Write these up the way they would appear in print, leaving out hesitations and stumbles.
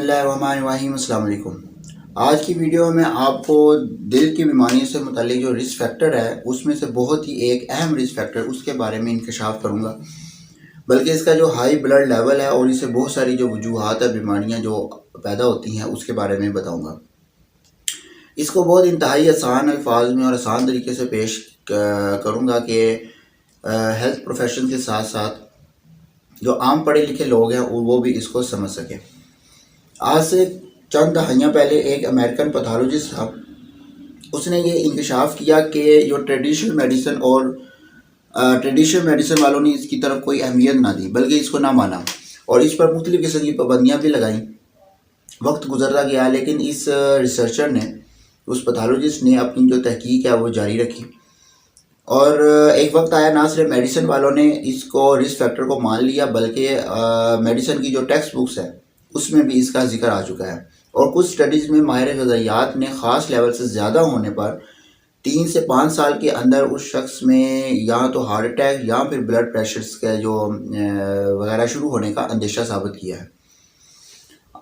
बिस्मिल्लाहिर्रहमानिर्रहीम। अस्सलाम वालेकुम। आज की वीडियो में आपको दिल की बीमारियों से मुताल्लिक जो रिस्क फैक्टर है उसमें से बहुत ही एक अहम रिस्क फैक्टर उसके बारे में इंकशाफ करूँगा। बल्कि इसका जो हाई ब्लड लेवल है और इससे बहुत सारी जो वजूहात है बीमारियाँ जो पैदा होती हैं उसके बारे में बताऊँगा। इसको बहुत इंतहाई आसान अल्फाज में और आसान तरीके से पेश करूँगा कि हेल्थ प्रोफेशन के साथ साथ जो आम पढ़े लिखे लोग हैं वो भी इसको समझ सकें। आज से चंद दहाइयाँ पहले एक अमेरिकन पैथोलॉजिस्ट था, उसने ये इंकशाफ किया कि जो ट्रेडिशनल मेडिसिन वालों ने इसकी तरफ कोई अहमियत ना दी बल्कि इसको ना माना और इस पर मुख्तलिफ़ किस्म की पाबंदियाँ भी लगाईं। वक्त गुजरता गया लेकिन इस रिसर्चर ने, उस पैथोलॉजिस्ट ने अपनी जो तहकीक है वो जारी रखी और एक वक्त आया ना सिर्फ मेडिसिन वालों ने इसको रिस्क फैक्टर को मान लिया बल्कि मेडिसिन की जो टेक्स्ट बुक्स है उसमें भी इसका जिक्र आ चुका है। और कुछ स्टडीज़ में माहिर ग़िज़ायात ने ख़ास लेवल से ज़्यादा होने पर 3 से 5 साल के अंदर उस शख्स में या तो हार्ट अटैक या फिर ब्लड प्रेशर्स का जो वगैरह शुरू होने का अंदेशा साबित किया है।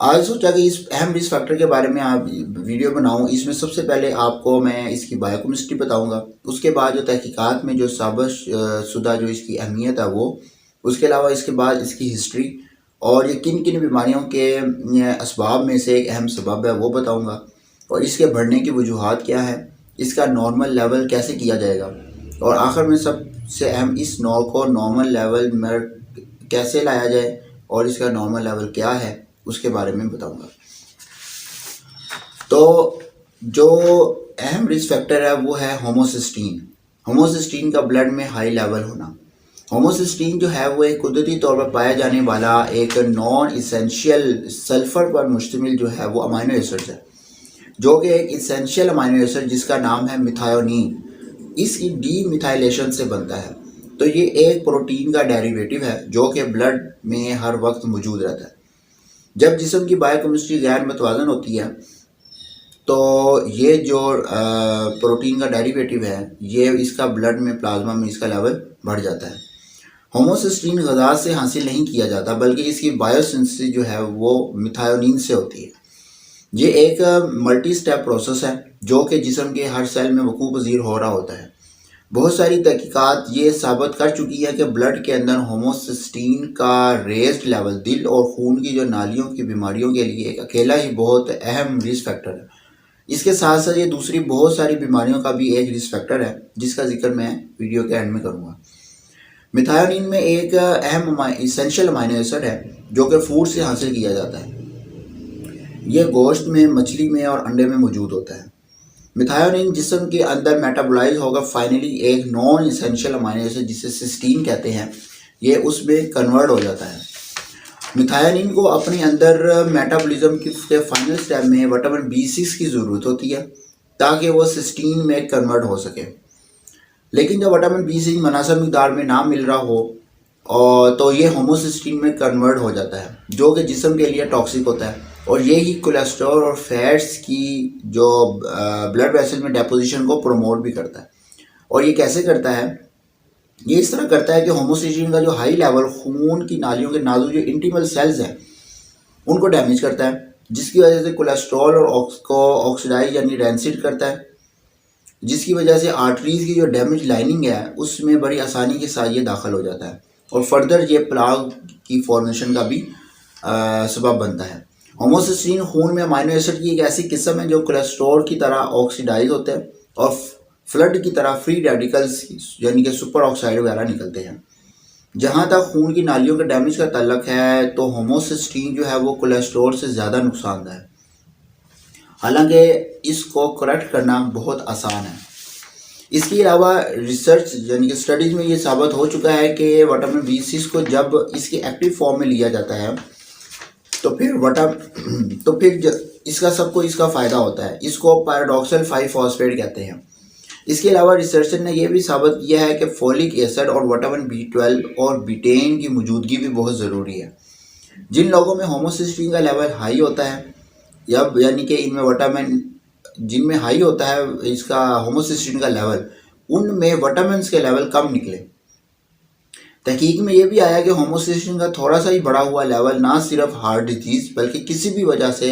आज सोचा कि इस अहम रिस्क फैक्टर के बारे में आप वीडियो बनाऊं। इसमें सबसे पहले आपको मैं इसकी बायोकेमिस्ट्री बताऊंगा, उसके बाद जो तहकीकात में जो साबित शुदा जो इसकी अहमियत है वो, उसके अलावा इसके बाद इसकी हिस्ट्री और ये किन किन बीमारियों के असबाब में से एक अहम सबब है वो बताऊंगा और इसके बढ़ने की वजूहात क्या है, इसका नॉर्मल लेवल कैसे किया जाएगा और आखिर में सबसे अहम इस नौ को नॉर्मल लेवल में कैसे लाया जाए और इसका नॉर्मल लेवल क्या है उसके बारे में बताऊंगा। तो जो अहम रिस्क फैक्टर है वो है होमोसिस्टीन। होमोसिस्टीन का ब्लड में हाई लेवल होना। होमोसिस्टीन जो है वो एक कुदरती तौर पर पाया जाने वाला एक नॉन इसेंशियल सल्फर पर मुश्तमिल जो है वो अमाइनो एसिड है, जो कि एक इसेंशियल अमाइनो एसिड जिसका नाम है मिथायोनीन, इसकी डी मिथाइलेशन से बनता है। तो ये एक प्रोटीन का डेरिवेटिव है जो कि ब्लड में हर वक्त मौजूद रहता है। जब जिस्म की बायोकेमिस्ट्री गैर मतवाजन होती है तो ये जो प्रोटीन का डेरिवेटिव है ये इसका ब्लड में प्लाज्मा में इसका लेवल बढ़ जाता है। होमोसिस्टीन ग़िज़ा से हासिल नहीं किया जाता बल्कि इसकी बायोसिंथेसिस जो है वो मिथायोनीन से होती है। ये एक मल्टी स्टेप प्रोसेस है जो कि जिस्म के हर सेल में वकूअ पज़ीर हो रहा होता है। बहुत सारी तहकीकात ये साबित कर चुकी है कि ब्लड के अंदर होमोसिस्टीन का रेज्ड लेवल दिल और खून की जो नालियों की बीमारियों के लिए एक अकेला ही बहुत अहम रिस्क फैक्टर है। इसके साथ साथ ये दूसरी बहुत सारी बीमारियों का भी एक रिस्क फैक्टर है जिसका जिक्र मैं वीडियो के एंड में करूँगा। मिथायोनीन में एक अहम इसेंशियल अमाइनो एसिड है जो कि फूड से हासिल किया जाता है। यह गोश्त में, मछली में और अंडे में मौजूद होता है। मिथायोनीन जिस्म के अंदर मेटाबोलाइज होगा फाइनली एक नॉन इसेंशियल अमाइनो एसिड जिसे सिस्टीन कहते हैं, ये उसमें कन्वर्ट हो जाता है। मिथायोनीन को अपने अंदर मेटाबॉलिज्म के फाइनल स्टेप में विटामिन B6 की ज़रूरत होती है ताकि वो सिस्टीन में कन्वर्ट हो सके। लेकिन जब विटामिन B6 मुनासिब मिक़दार में ना मिल रहा हो और तो ये होमोसिस्टीन में कन्वर्ट हो जाता है जो कि जिस्म के लिए टॉक्सिक होता है और यही कोलेस्ट्रॉल और फैट्स की जो ब्लड वेसल में डेपोजिशन को प्रमोट भी करता है। और ये कैसे करता है? ये इस तरह करता है कि होमोसिस्टीन का जो हाई लेवल खून की नालियों के नाजुक जो इंटीमल सेल्स हैं उनको डैमेज करता है, जिसकी वजह से कोलेस्ट्रॉल और को ऑक्सीडाइज यानी रैंसिड करता है, जिसकी वजह से आर्टरीज़ की जो डैमेज लाइनिंग है उसमें बड़ी आसानी के साथ ये दाखिल हो जाता है और फर्दर ये प्लाग की फॉर्मेशन का भी सबब बनता है। होमोसिस्टीन खून में अमाइनो एसिड की एक ऐसी किस्म है जो कोलेस्ट्रॉल की तरह ऑक्सीडाइज होता है और फ्लड की तरह फ्री रेडिकल्स यानी कि सुपर ऑक्साइड वगैरह निकलते हैं। जहाँ तक खून की नालियों के डैमेज का ताल्लुक है तो होमोसिस्टीन जो है वो कोलेस्ट्रॉल से ज़्यादा नुकसानदेह है, हालांकि इसको करेक्ट करना बहुत आसान है। इसके अलावा रिसर्च यानी कि स्टडीज़ में ये साबित हो चुका है कि विटामिन B6 को जब इसके एक्टिव फॉर्म में लिया जाता है तो फिर इसका सबको इसका फ़ायदा होता है। इसको पैराडॉक्सल 5-फॉस्फेट कहते हैं। इसके अलावा रिसर्चर ने यह भी साबित किया है कि फोलिक एसिड और विटामिन B12 और बीटेन की मौजूदगी भी बहुत ज़रूरी है। जिन लोगों में होमोसिस्टीन का लेवल हाई होता है यानी कि जिनमें हाई होता है इसका होमोसिस्टीन का लेवल, उनमें विटामिन के लेवल कम निकले। तहकीक में ये भी आया कि होमोसिस्टीन का थोड़ा सा ही बढ़ा हुआ लेवल ना सिर्फ हार्ट डिजीज़ बल्कि किसी भी वजह से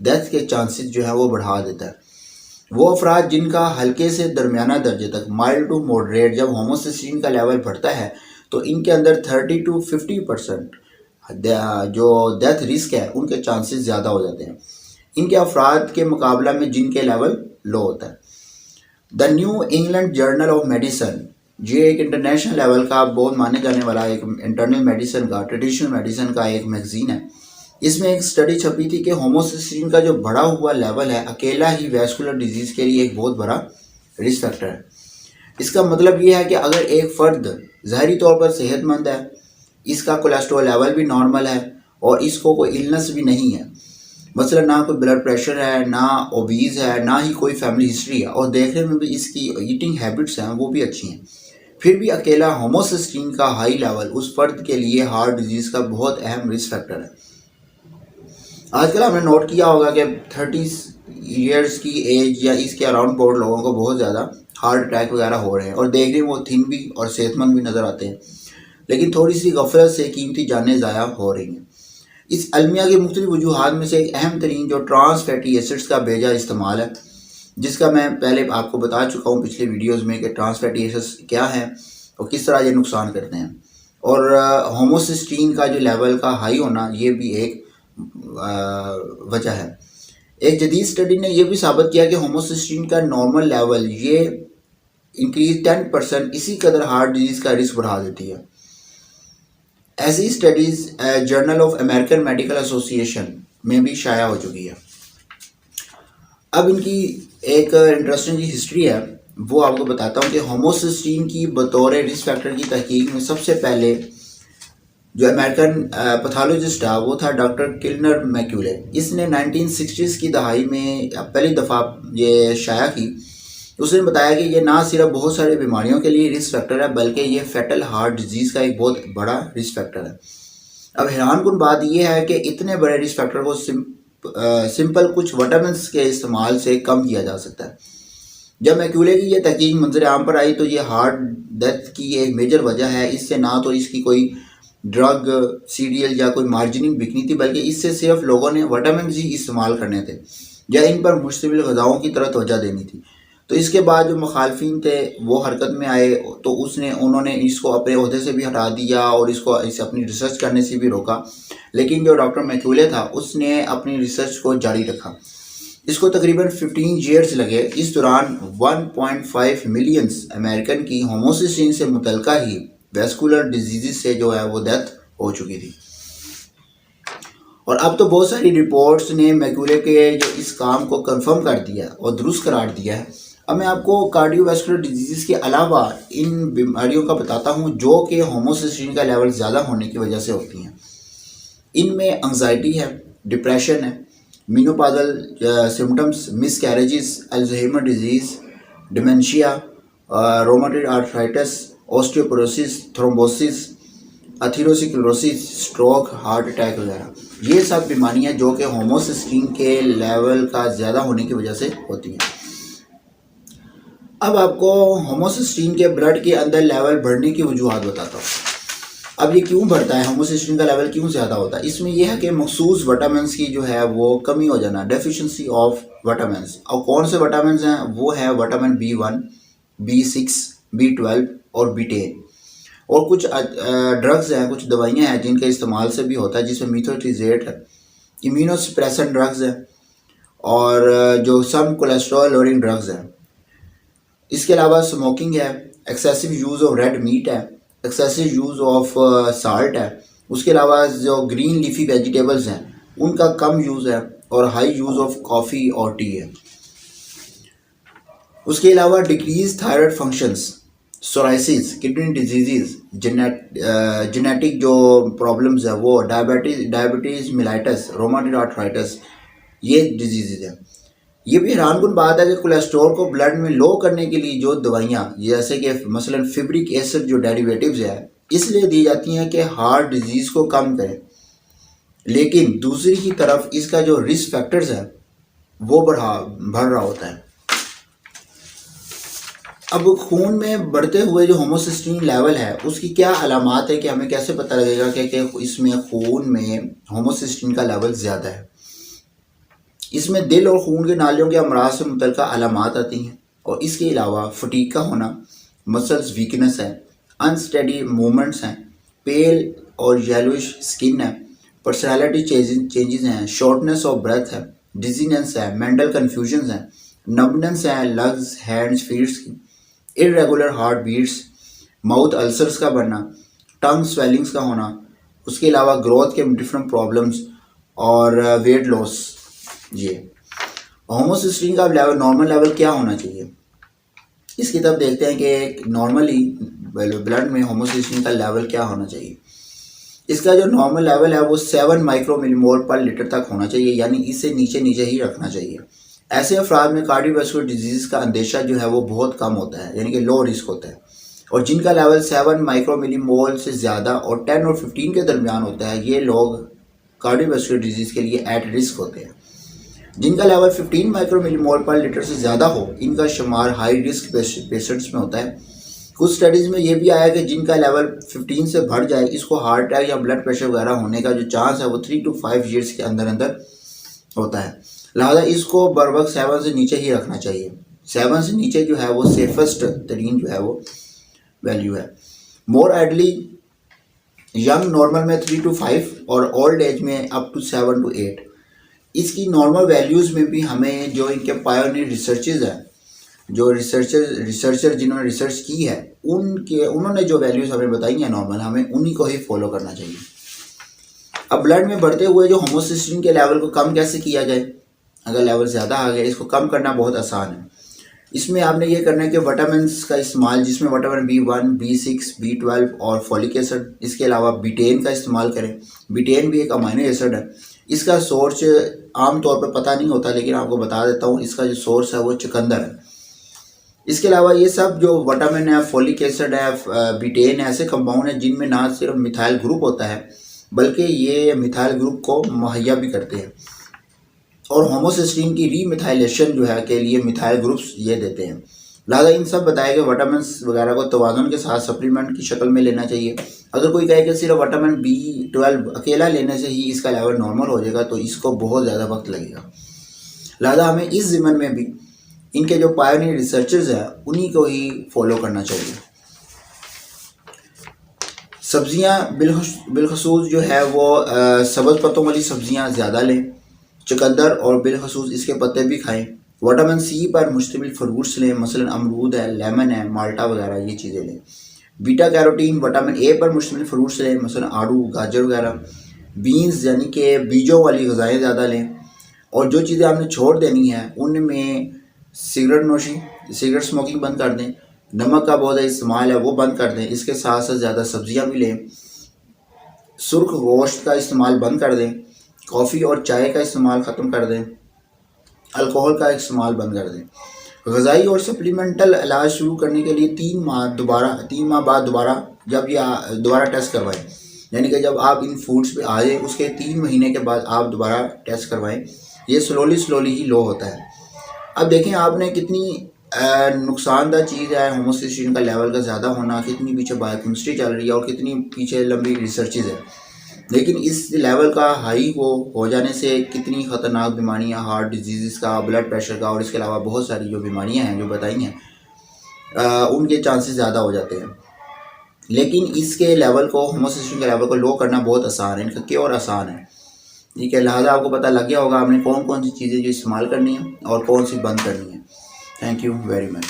डेथ के चांसेस जो है वो बढ़ा देता है। वो अफराद जिनका हल्के से दरमियाना दर्जे तक माइल्ड टू मॉडरेट जब होमोसिस्टीन का लेवल बढ़ता है तो इनके अंदर 30 to 50% जो डेथ रिस्क है उनके चांसेस ज़्यादा हो जाते हैं इनके अफराद के मुकाबला में जिनके लेवल लो होता है। The New England journal of medicine, ये एक इंटरनेशनल लेवल का बहुत माने जाने वाला एक इंटरनल मेडिसिन का ट्रेडिशनल मेडिसिन का एक मैगजीन है। इसमें एक स्टडी छपी थी कि होमोसिस्टीन का जो बढ़ा हुआ लेवल है अकेला ही वैस्कुलर डिजीज़ के लिए एक बहुत बड़ा रिस्क फैक्टर है। इसका मतलब ये है कि अगर एक फ़र्द ज़ाहरी तौर पर सेहतमंद है, इसका कोलेस्ट्रॉल लेवल भी नॉर्मल है और इसको कोई इलनेस भी नहीं है, मसलन ना कोई ब्लड प्रेशर है, ना ओबीज़ है, ना ही कोई फैमिली हिस्ट्री है और देखने में भी इसकी ईटिंग हैबिट्स हैं वो भी अच्छी हैं, फिर भी अकेला होमोसिस्टीन का हाई लेवल उस फर्द के लिए हार्ट डिजीज़ का बहुत अहम रिस्क फैक्टर है। आजकल हमने नोट किया होगा कि 30 ईयर्स की एज या इसके अराउंड बोर्ड लोगों को बहुत ज़्यादा हार्ट अटैक वगैरह हो रहे हैं और देखने में वो थिन भी और सेहतमंद भी नज़र आते हैं, लेकिन थोड़ी सी गफलत से कीमती जानें ज़ाया हो रही हैं। इस अलमिया की मुख्तलिफ वजूहात में से एक अहम तरीन जो ट्रांस फैटी एसिड्स का बेजा इस्तेमाल है, जिसका मैं पहले आपको बता चुका हूँ पिछले वीडियोस में कि ट्रांस फैटी एसिड्स क्या है और किस तरह ये नुकसान करते हैं। और होमोसिस्टीन का जो लेवल का हाई होना ये भी एक वजह है। एक जदीद स्टडी ने यह भी साबित किया कि होमोसिस्टीन का नॉर्मल लेवल ये इंक्रीज 10% इसी कदर हार्ट डिजीज़ का रिस्क बढ़ा देती है। ऐसी studies journal of American medical association में भी शाया हो चुकी है। अब इनकी एक इंटरेस्टिंग हिस्ट्री है वो आपको बताता हूँ कि होमोसिस्टीन की बतौर रिस्क फैक्टर की तहकीक में सबसे पहले जो अमेरिकन पैथोलॉजिस्ट था वो था डॉक्टर किल्नर मैक्यूले। इसने 1960s की दहाई में पहली दफ़ा ये शाया की। उसने बताया कि ये ना सिर्फ बहुत सारी बीमारियों के लिए रिस्क फैक्टर है बल्कि ये फैटल हार्ट डिजीज़ का एक बहुत बड़ा रिस्क फैक्टर है। अब हैरानकुन बात यह है कि इतने बड़े रिस्क फैक्टर को सिंपल कुछ विटामिन्स के इस्तेमाल से कम किया जा सकता है। जब मैक्यूले की ये तहकीक मंजर आम पर आई तो ये हार्ट डेथ की एक मेजर वजह है। इससे ना तो इसकी कोई ड्रग सीरियल या कोई मार्जिनिंग बिकनी थी बल्कि इससे सिर्फ लोगों ने विटामिन ही इस्तेमाल करने थे या इन पर मुश्तमिल ग़िज़ाओं की तरफ तवज्जो देनी थी। तो इसके बाद जो मुखालफिन थे वो हरकत में आए तो उन्होंने इसको अपने ओहदे से भी हटा दिया और इसको इसे अपनी रिसर्च करने से भी रोका। लेकिन जो डॉक्टर मैक्यूले था उसने अपनी रिसर्च को जारी रखा। इसको तकरीबन 15 ईयर्स लगे। इस दौरान 1.5 मिलियंस अमेरिकन की होमोसिस्टीन से मुतल्लिका ही वैस्कुलर डिजीज़ से जो है वो डेथ हो चुकी थी। और अब तो बहुत सारी रिपोर्ट्स ने मैक्यूले के जो इस काम को कंफर्म कर दिया और दुरुस्त करार दिया है। अब मैं आपको कार्डियोवैस्कुलर डिजीज़ के अलावा इन बीमारियों का बताता हूँ जो कि होमोसिस्टीन का लेवल ज़्यादा होने की वजह से होती हैं। इनमें एंग्जाइटी है, डिप्रेशन है, menopausal symptoms, miscarriages, Alzheimer disease, dementia, rheumatoid arthritis, osteoporosis, thrombosis, atherosclerosis, stroke, heart attack वगैरह ये सब बीमारियां जो कि होमोसिस्टीन के लेवल का ज़्यादा होने की वजह से होती हैं। अब आपको होमोसिस्टीन के ब्लड के अंदर लेवल बढ़ने की वजूहत बताता हूँ। अब ये क्यों बढ़ता है, होमोसिस्टीन का लेवल क्यों ज़्यादा होता है? इसमें यह है कि मखसूस विटामिन्स की जो है वो कमी हो जाना, डेफिशिएंसी ऑफ विटामिन्स। और कौन से विटामिन्स हैं? वो है विटामिन B1, B6, B12 और B10। और कुछ ड्रग्स हैं, कुछ दवाइयाँ हैं जिनके इस्तेमाल से भी होता है, जिसमें मीथोट्रिजेट है, इम्यूनोसप्रेसेंट ड्रग्स हैं और जो सम कोलेस्ट्रॉल लोअरिंग ड्रग्स हैं। इसके अलावा स्मोकिंग है, excessive use of red meat है, एक्सेसिव यूज़ ऑफ साल्ट है। उसके अलावा जो ग्रीन लीफी वेजिटेबल्स हैं उनका कम यूज़ है और हाई यूज़ ऑफ कॉफ़ी और टी है। उसके अलावा decrease thyroid functions, psoriasis, kidney disease, genetic जो प्रॉब्लम्स है वो डायबिटीज़ मिलाइटस, रोमेटॉइड आर्थराइटिस, ये डिजीज़ है। ये भी हैरानकुन बात है कि कोलेस्ट्रॉल को ब्लड में लो करने के लिए जो दवाइयाँ जैसे कि मसलन फिब्रिक एसिड जो डेरिवेटिव्स है इसलिए दी जाती हैं कि हार्ट डिजीज़ को कम करें, लेकिन दूसरी की तरफ इसका जो रिस्क फैक्टर्स है वो बढ़ रहा होता है। अब खून में बढ़ते हुए जो होमोसिस्टीन लेवल है उसकी क्या अलामात है कि हमें कैसे पता लगेगा कि इसमें खून में होमोसिस्टीन का लेवल ज़्यादा है। इसमें दिल और खून के नालियों के अमराज से मुतल्लिक़ अलामात आती हैं और इसके अलावा फटीग का होना, मसल्स वीकनेस है, अनस्टेडी मूवमेंट्स हैं, पेल और येलोइश स्किन है, पर्सनैलिटी चेंजेस हैं, शॉर्टनेस ऑफ ब्रेथ है, डिजीनेस है, मेंटल कन्फ्यूजन है, नंबनेस है लग्स, हैंड्स, फीट्स की, irregular heart beats, mouth ulcers का बनना, टंग स्वेलिंग्स का होना, उसके अलावा ग्रोथ के डिफरेंट प्रॉब्लम्स और वेट लॉस। ये होमोसिस्टीन का लेवल नॉर्मल लेवल क्या होना चाहिए, इसकी तरफ देखते हैं कि नॉर्मली ब्लड में होमोसिस्टीन का लेवल क्या होना चाहिए। इसका जो नॉर्मल लेवल है वो 7 माइक्रो मिलीमोल पर लीटर तक होना चाहिए, यानी इससे नीचे नीचे ही रखना चाहिए। ऐसे अफराद में कार्डियोवास्कुलर डिजीज़ का अंदेशा जो है वो बहुत कम होता है, यानी कि लो रिस्क होता है। और जिनका लेवल 7 माइक्रो मिलीमोल से ज़्यादा और 10 और 15 के दरमियान होता है, ये लोग कार्डियोवास्कुलर डिजीज़ के लिए एट रिस्क होते हैं। जिनका लेवल 15 माइक्रो मिलीमोल पर लीटर से ज़्यादा हो, इनका शुमार हाई रिस्क पेशेंट्स में होता है। कुछ स्टडीज़ में ये भी आया कि जिनका लेवल 15 से बढ़ जाए, इसको हार्ट अटैक या ब्लड प्रेशर वगैरह होने का जो चांस है वो 3 to 5 ईयर्स के अंदर अंदर होता है। लिहाजा इसको बर वक्त 7 से नीचे ही रखना चाहिए। 7 से नीचे जो है वो सेफेस्ट तरीन जो है वो वैल्यू है। मोर आइडली यंग नॉर्मल में 3 to 5 और ओल्ड एज में अप टू 7 to 8। इसकी नॉर्मल वैल्यूज़ में भी हमें जो इनके पायोनियर रिसर्चेज हैं, जो रिसर्चर जिन्होंने रिसर्च की है उन्होंने जो वैल्यूज़ हमें बताई हैं नॉर्मल, हमें उन्हीं को ही फॉलो करना चाहिए। अब ब्लड में बढ़ते हुए जो होमोसिस्टीन के लेवल को कम कैसे किया जाए, अगर लेवल ज़्यादा आ गया इसको कम करना बहुत आसान है। इसमें आपने ये करना है कि विटामिन्स का इस्तेमाल, जिसमें विटामिन B1, B6, B12 और फॉलिक एसिड, इसके अलावा बीटेन का इस्तेमाल करें। बीटेन भी एक अमीनो एसिड है। इसका सोर्स आम तौर पर पता नहीं होता, लेकिन आपको बता देता हूँ, इसका जो सोर्स है वो चुकंदर है। इसके अलावा ये सब जो विटामिन है, फॉलिक एसिड है, बीटेन है, ऐसे कंपाउंड हैं जिनमें ना सिर्फ मिथाइल ग्रुप होता है बल्कि ये मिथाइल ग्रुप को मुहैया भी करते हैं और होमोसिस्टीन की रीमिथाइलेशन जो है के लिए मिथाइल ग्रुप्स ये देते हैं। लिहाजा इन सब बताए गए विटामिन्स वगैरह को तवाज़ुन के साथ सप्लीमेंट की शक्ल में लेना चाहिए। अगर कोई कहे कि सिर्फ विटामिन B12 अकेला लेने से ही इसका लेवल नॉर्मल हो जाएगा तो इसको बहुत ज़्यादा वक्त लगेगा। लिहाजा हमें इस ज़िमन में भी इनके जो पायोनियर रिसर्चर्स हैं उन्हीं को ही फॉलो करना चाहिए। सब्ज़ियाँ बिलखसूस जो है वो सब्ज़ पत्तों वाली सब्ज़ियाँ ज़्यादा लें। चुकंदर और बिलखसूस इसके पत्ते भी खाएं। विटामिन C पर मुश्तमिल फ्रूट्स लें, मसलन अमरूद है, लेमन है, माल्टा वगैरह ये चीज़ें लें। बीटा कैरोटीन विटामिन A पर मुश्तमिल फ्रूट्स लें, मसलन आड़ू, गाजर वगैरह। बीन्स यानी कि बीजों वाली ग़िज़ाएँ ज़्यादा लें। और जो चीज़ें आपने छोड़ देनी है उनमें सिगरेट स्मोकिंग बंद कर दें, नमक का बहुत ज़्यादा इस्तेमाल है वो बंद कर दें, इसके साथ साथ ज़्यादा सब्ज़ियाँ भी लें, सुर्ख गोश्त का इस्तेमाल बंद कर दें, कॉफ़ी और चाय का इस्तेमाल ख़त्म कर दें, अल्कोहल का इस्तेमाल बंद कर दें। ग़िज़ाई और सप्लीमेंटल इलाज शुरू करने के लिए 3 माह बाद दोबारा टेस्ट करवाएं, यानी कि जब आप इन फूड्स पे आ जाए उसके 3 महीने के बाद आप दोबारा टेस्ट करवाएं। ये स्लोली ही लो होता है। अब देखें आपने कितनी नुकसानदा चीज़ है होमोसिस्टीन का लेवल का ज़्यादा होना, कितनी पीछे बायोकेमिस्ट्री चल रही है और कितनी पीछे लंबी रिसर्चेज है, लेकिन इस लेवल का हाई हो जाने से कितनी ख़तरनाक बीमारियां, हार्ट डिजीज़ का, ब्लड प्रेशर का और इसके अलावा बहुत सारी जो बीमारियां हैं जो बताई हैं उनके चांसेस ज़्यादा हो जाते हैं। लेकिन इसके लेवल को, होमोसिस्टीन के लेवल को लो करना बहुत आसान है, इनका क्योर आसान है। ठीक है, लिहाजा आपको पता लग गया होगा आपने कौन कौन सी चीज़ें जो इस्तेमाल करनी है और कौन सी बंद करनी है। Thank you very much.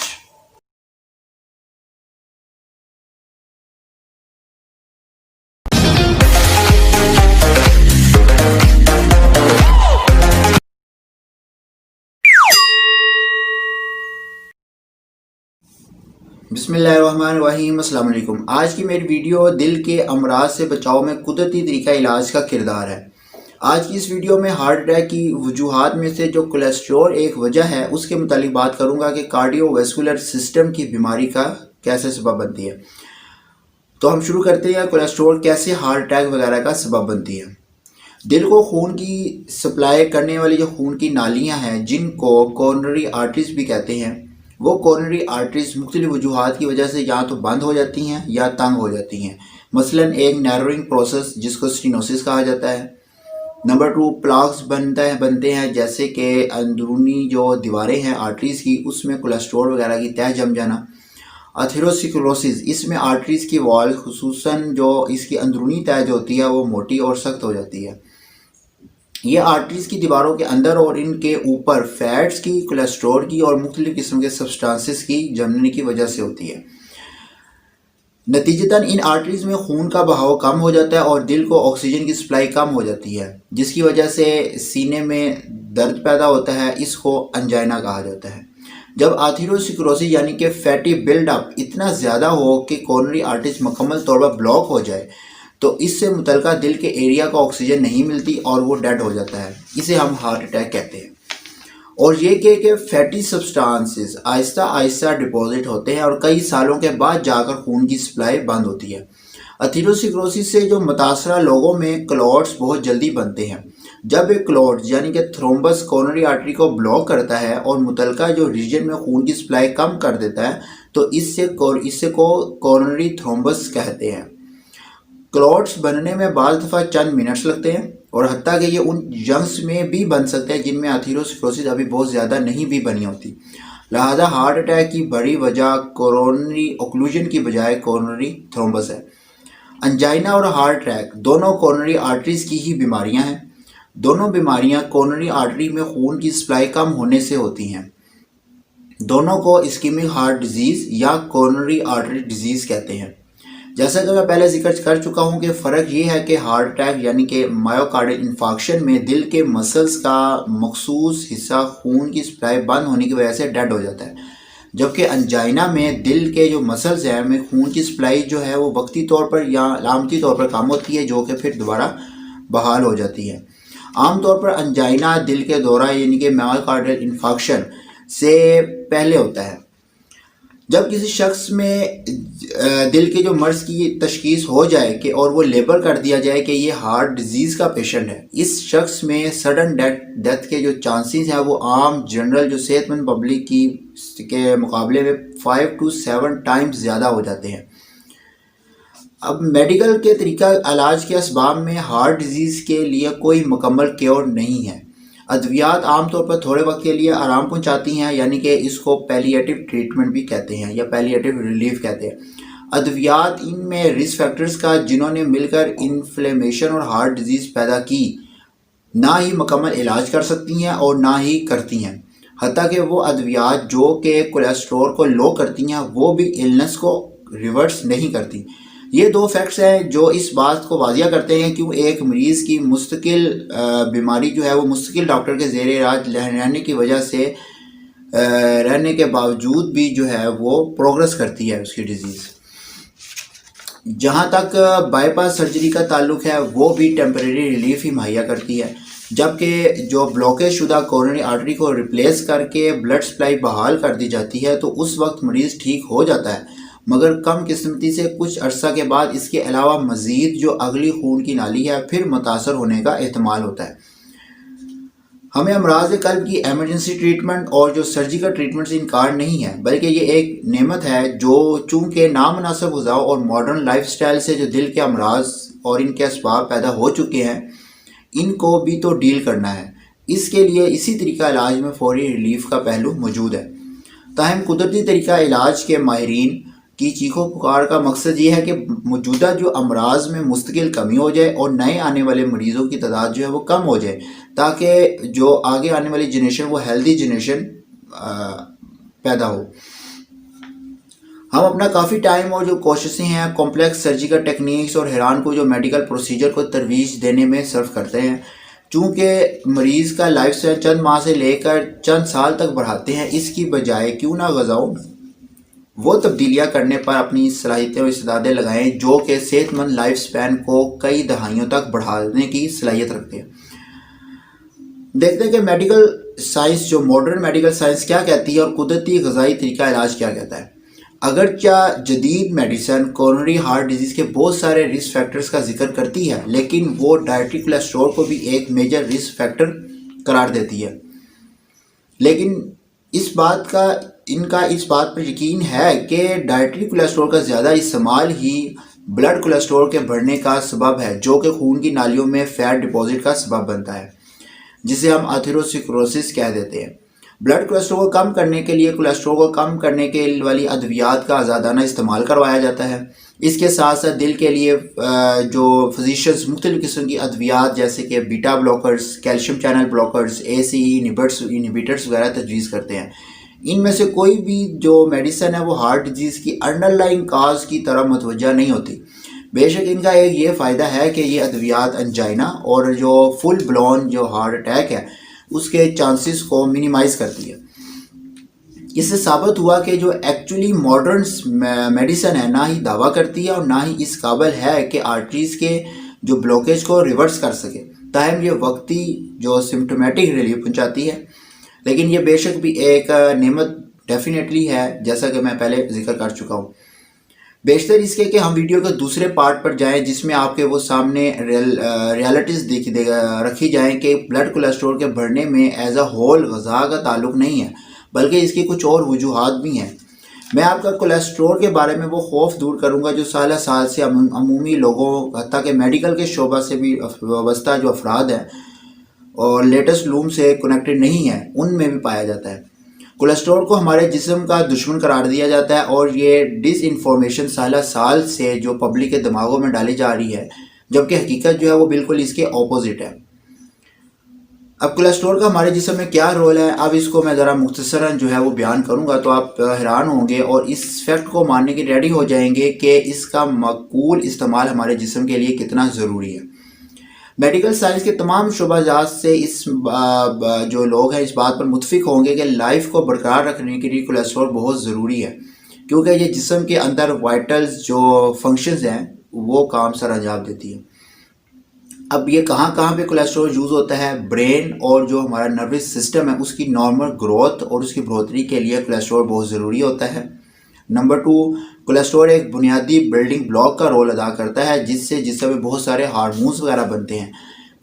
बिस्मिल्लाहिर्रहमानिर्रहीम, अस्सलाम वालेकुम। आज की मेरी वीडियो दिल के अमराज से बचाव में कुदरती तरीका इलाज का किरदार है। आज की इस वीडियो में हार्ट अटैक की वजूहात में से जो कोलेस्ट्रॉल एक वजह है उसके मुतालिक बात करूंगा कि कार्डियोवैस्कुलर सिस्टम की बीमारी का कैसे सबब बनती है। तो हम शुरू करते हैं, कोलेस्ट्रॉल कैसे हार्ट अटैक वगैरह का सबब बनती है। दिल को खून की सप्लाई करने वाली जो खून की नालियाँ हैं जिनको कोरोनरी आर्टरीज भी कहते हैं, वो कोरोनरी आर्टरीज मुख्तलिफ वजूहात की वजह से या तो बंद हो जाती हैं या तंग हो जाती हैं। मसलन एक नैरोइंग प्रोसेस जिसको स्टेनोसिस कहा जाता है। नंबर 2, प्लाक्स बनते हैं, जैसे कि अंदरूनी जो दीवारें हैं आर्टरीज की उसमें कोलेस्ट्रॉल वगैरह की तह जम जाना। अथेरोस्क्लेरोसिस, इसमें आर्टरीज की वॉल खुसूसन जो इसकी अंदरूनी तह जो होती है वो मोटी और सख्त हो जाती है। ये आर्टरीज की दीवारों के अंदर और इनके ऊपर फैट्स की, कोलेस्ट्रॉल की और मुख्तलिफ किस्म के सब्सटेंसेस की जमने की वजह से होती है। नतीजतन इन आर्टरीज में खून का बहाव कम हो जाता है और दिल को ऑक्सीजन की सप्लाई कम हो जाती है, जिसकी वजह से सीने में दर्द पैदा होता है। इसको अंजाइना कहा जाता है। जब आथेरोस्क्लेरोसिस यानी कि फैटी बिल्डअप इतना ज़्यादा हो कि कोरोनरी आर्टरीज मुकम्मल तौर पर ब्लॉक हो जाए तो इससे मुतलका दिल के एरिया को ऑक्सीजन नहीं मिलती और वो डेड हो जाता है। इसे हम हार्ट अटैक कहते हैं। और ये कि fatty substances Aahista Aahista deposit होते हैं और कई सालों के बाद जाकर खून की सप्लाई बंद होती है। अथेरोस्क्लेरोसिस से जो मुतासरा लोगों में क्लॉट्स बहुत जल्दी बनते हैं। जब एक क्लॉट यानी कि थ्रोम्बस कोरोनरी आर्टरी को ब्लॉक करता है और मुतलका जो रीजन में खून की सप्लाई कम कर देता है तो इससे को कोरोनरी थ्रोम्बस कहते हैं। क्लॉट्स बनने में बाज़ दफ़ा चंद मिनट्स लगते हैं और हत्ता कि ये उन यंग्स में भी बन सकते हैं जिनमें अथेरोस्क्लेरोसिस अभी बहुत ज़्यादा नहीं भी बनी होती। लिहाजा हार्ट अटैक की बड़ी वजह कोरोनरी ओक्लूजन की बजाय कोरोनरी थ्रोम्बस है। अंजाइना और हार्ट अटैक दोनों कोरोनरी आर्टरीज की ही बीमारियां हैं। दोनों बीमारियां कोरोनरी आर्टरी में खून की सप्लाई कम होने से होती हैं। दोनों को इस्कीमिक हार्ट डिजीज़ या कोरोनरी आर्टरी डिजीज़ कहते हैं। जैसा कि मैं पहले जिक्र कर चुका हूं कि फ़र्क ये है कि हार्ट अटैक यानी कि मायोकार्डियल इन्फार्क्शन में दिल के मसल्स का मखसूस हिस्सा खून की सप्लाई बंद होने की वजह से डेड हो जाता है, जबकि अंजाइना में दिल के जो मसल्स हैं में खून की सप्लाई जो है वो वक्ती तौर पर या अलामती तौर पर कम होती है, जो कि फिर दोबारा बहाल हो जाती है। आमतौर पर अंजाइना दिल के दौरा यानी कि मायोकार्डियल इन्फार्क्शन से पहले होता है। जब किसी शख्स में दिल के जो मर्ज़ की तशखीस हो जाए कि और वो लेबल कर दिया जाए कि ये हार्ट डिजीज़ का पेशेंट है, इस शख्स में सडन डेथ के जो चांसेस हैं वो आम जनरल जो सेहतमंद पब्लिक की के मुकाबले में 5 to 7 टाइम्स ज़्यादा हो जाते हैं। अब मेडिकल के तरीका इलाज के असबाब में हार्ट डिजीज़ के लिए कोई मुकम्मल क्योर नहीं है। अद्वियात आमतौर पर थोड़े वक्त के लिए आराम पहुंचाती हैं, यानी कि इसको पैलिएटिव ट्रीटमेंट भी कहते हैं या पैलिएटिव रिलीफ कहते हैं। अद्वियात इनमें रिस्क फैक्टर्स का जिन्होंने मिलकर इन्फ्लेमेशन और हार्ट डिजीज़ पैदा की ना ही मुकम्मल इलाज कर सकती हैं और ना ही करती हैं। हत्ता कि वो अद्वियात जो कि कोलेस्ट्रॉल को लो करती हैं वो भी इलनेस को रिवर्स नहीं करती। ये दो फैक्ट्स हैं जो इस बात को वाजिया करते हैं कि एक मरीज़ की मुस्तकिल बीमारी जो है वो मुस्तकिल डॉक्टर के ज़ेरे इलाज रहने की वजह से रहने के बावजूद भी जो है वो प्रोग्रेस करती है उसकी डिज़ीज़। जहाँ तक बाईपास सर्जरी का ताल्लुक है वो भी टेम्परेरी रिलीफ ही मुहैया करती है, जबकि जो ब्लॉकेज शुदा कोरोनरी आर्टरी को रिप्लेस करके ब्लड सप्लाई बहाल कर दी जाती है तो उस वक्त मरीज़ ठीक हो जाता है, मगर कम किस्मती से कुछ अरसा के बाद इसके अलावा मज़ीद जो अगली खून की नाली है फिर मुतासर होने का एहतमाल होता है। हमें अमराज कल्ब की एमरजेंसी ट्रीटमेंट और जो सर्जिकल ट्रीटमेंट से इनकार नहीं है, बल्कि ये एक नेमत है जो चूँकि नामनासिब ग़िज़ा और मॉडर्न लाइफस्टाइल से जो दिल के अमराज और इनके असबाब पैदा हो चुके हैं इनको भी तो डील करना है। इसके लिए इसी तरीका इलाज में फौरी रिलीफ का पहलू मौजूद है। ताहम कुदरती तरीका इलाज के माहिरीन की चीखों पुकार का मकसद ये है कि मौजूदा जो अमराज में मुस्तकिल कमी हो जाए और नए आने वाले मरीज़ों की तादाद जो है वो कम हो जाए, ताकि जो आगे आने वाली जनरेशन वो हेल्दी जनरेशन पैदा हो। हम अपना काफ़ी टाइम और जो कोशिशें हैं कॉम्प्लेक्स सर्जिकल टेक्निक्स और हैरान को जो मेडिकल प्रोसीजर को तरवीज देने में सर्व करते हैं। चूँकि मरीज़ का लाइफ स्टाइल चंद माह से लेकर चंद साल तक बढ़ाते हैं, इसकी बजाय क्यों ना ग़िज़ाओं वो तब्दीलियाँ करने पर अपनी सलाहियतें और इस्तेदादें लगाएं जो कि सेहतमंद लाइफ स्पैन को कई दहाइयों तक बढ़ाने की सलाहियत रखते हैं। देखते हैं कि मेडिकल साइंस जो मॉडर्न मेडिकल साइंस क्या कहती है और कुदरती ग़िज़ाई तरीका इलाज क्या कहता है। अगरचा जदीद मेडिसिन कोरोनरी हार्ट डिजीज़ के बहुत सारे रिस्क फैक्टर्स का जिक्र करती है, लेकिन वो डायट्री कोलेस्ट्रॉल को भी एक मेजर रिस्क फैक्टर करार देती है। लेकिन इस बात का इनका इस बात पर यकीन है कि डाइटरी कोलेस्ट्रॉल का ज़्यादा इस्तेमाल ही ब्लड कोलेस्ट्रॉल के बढ़ने का सबब है, जो कि खून की नालियों में फैट डिपॉजिट का सबब बनता है, जिसे हम अथेरोस्क्लेरोसिस कह देते हैं। ब्लड कोलेस्ट्रॉल को कम करने के लिए कोलेस्ट्रॉल को कम करने के वाली अद्वियात का आज़ादाना इस्तेमाल करवाया जाता है। इसके साथ साथ दिल के लिए जो फिजिशियंस मुख्तलिफ़ किस्म की अद्वियात जैसे कि beta blockers, calcium channel blockers, ACE inhibitors वगैरह तजवीज़ करते हैं। इनमें से कोई भी जो मेडिसिन है वो हार्ट डिजीज़ की अंडरलाइंग काज की तरफ मुतवज्जा नहीं होती। बेशक इनका एक ये फ़ायदा है कि ये अद्वियात अंजाइना और जो फुल ब्लोन जो हार्ट अटैक है उसके चांसेस को मिनिमाइज़ करती है। इससे साबित हुआ कि जो एक्चुअली मॉडर्न मेडिसिन है ना ही दावा करती है और ना ही इस काबिल है कि आर्टरीज़ के जो ब्लॉकेज को रिवर्स कर सके, ताहम ये वक्ती जो सिम्टोमेटिक रिलीफ पहुँचाती है। लेकिन ये बेशक भी एक नेमत डेफिनेटली है, जैसा कि मैं पहले जिक्र कर चुका हूँ। बेशतर इसके कि हम वीडियो के दूसरे पार्ट पर जाएं जिसमें आपके वो सामने रियलिटीज़ रखी जाएं कि ब्लड कोलेस्ट्रॉल के बढ़ने में एज अ होल ग़ज़ा का ताल्लुक नहीं है, बल्कि इसकी कुछ और वजूहात भी हैं। मैं आपका कोलेस्ट्रॉल के बारे में वो खौफ दूर करूँगा जो साल साल से अमूमी लोगों हत्ता के मेडिकल के शोबा से भी वाबस्ता जो अफराद हैं और लेटेस्ट लूम से कनेक्टेड नहीं है, उनमें भी पाया जाता है। कोलेस्ट्रॉल को हमारे जिस्म का दुश्मन करार दिया जाता है और ये डिसइंफॉर्मेशन साल साल से जो पब्लिक के दिमागों में डाली जा रही है, जबकि हकीकत जो है वो बिल्कुल इसके ऑपोजिट है। अब कोलेस्ट्रॉल का हमारे जिस्म में क्या रोल है, अब इसको मैं ज़रा मुख्तसरन जो है वो बयान करूँगा तो आप हैरान होंगे और इस फैक्ट को मानने के रेडी हो जाएंगे कि इसका मकबूल इस्तेमाल हमारे जिस्म के लिए कितना ज़रूरी है। मेडिकल साइंस के तमाम शुबाजात से इस जो लोग हैं इस बात पर मुतफिक होंगे कि लाइफ को बरकरार रखने के लिए कोलेस्ट्रॉल बहुत ज़रूरी है, क्योंकि ये जिस्म के अंदर वाइटल्स जो फंक्शंस हैं वो काम सर अंजाम देती है। अब ये कहाँ कहाँ पे कोलेस्ट्रॉल यूज़ होता है, ब्रेन और जो हमारा नर्वस सिस्टम है उसकी नॉर्मल ग्रोथ और उसकी बढ़ोतरी के लिए कोलेस्ट्रॉल बहुत ज़रूरी होता है। नंबर 2, कोलेस्ट्रॉल एक बुनियादी बिल्डिंग ब्लॉक का रोल अदा करता है जिससे जिसमें में बहुत सारे हार्मोन्स वगैरह बनते हैं।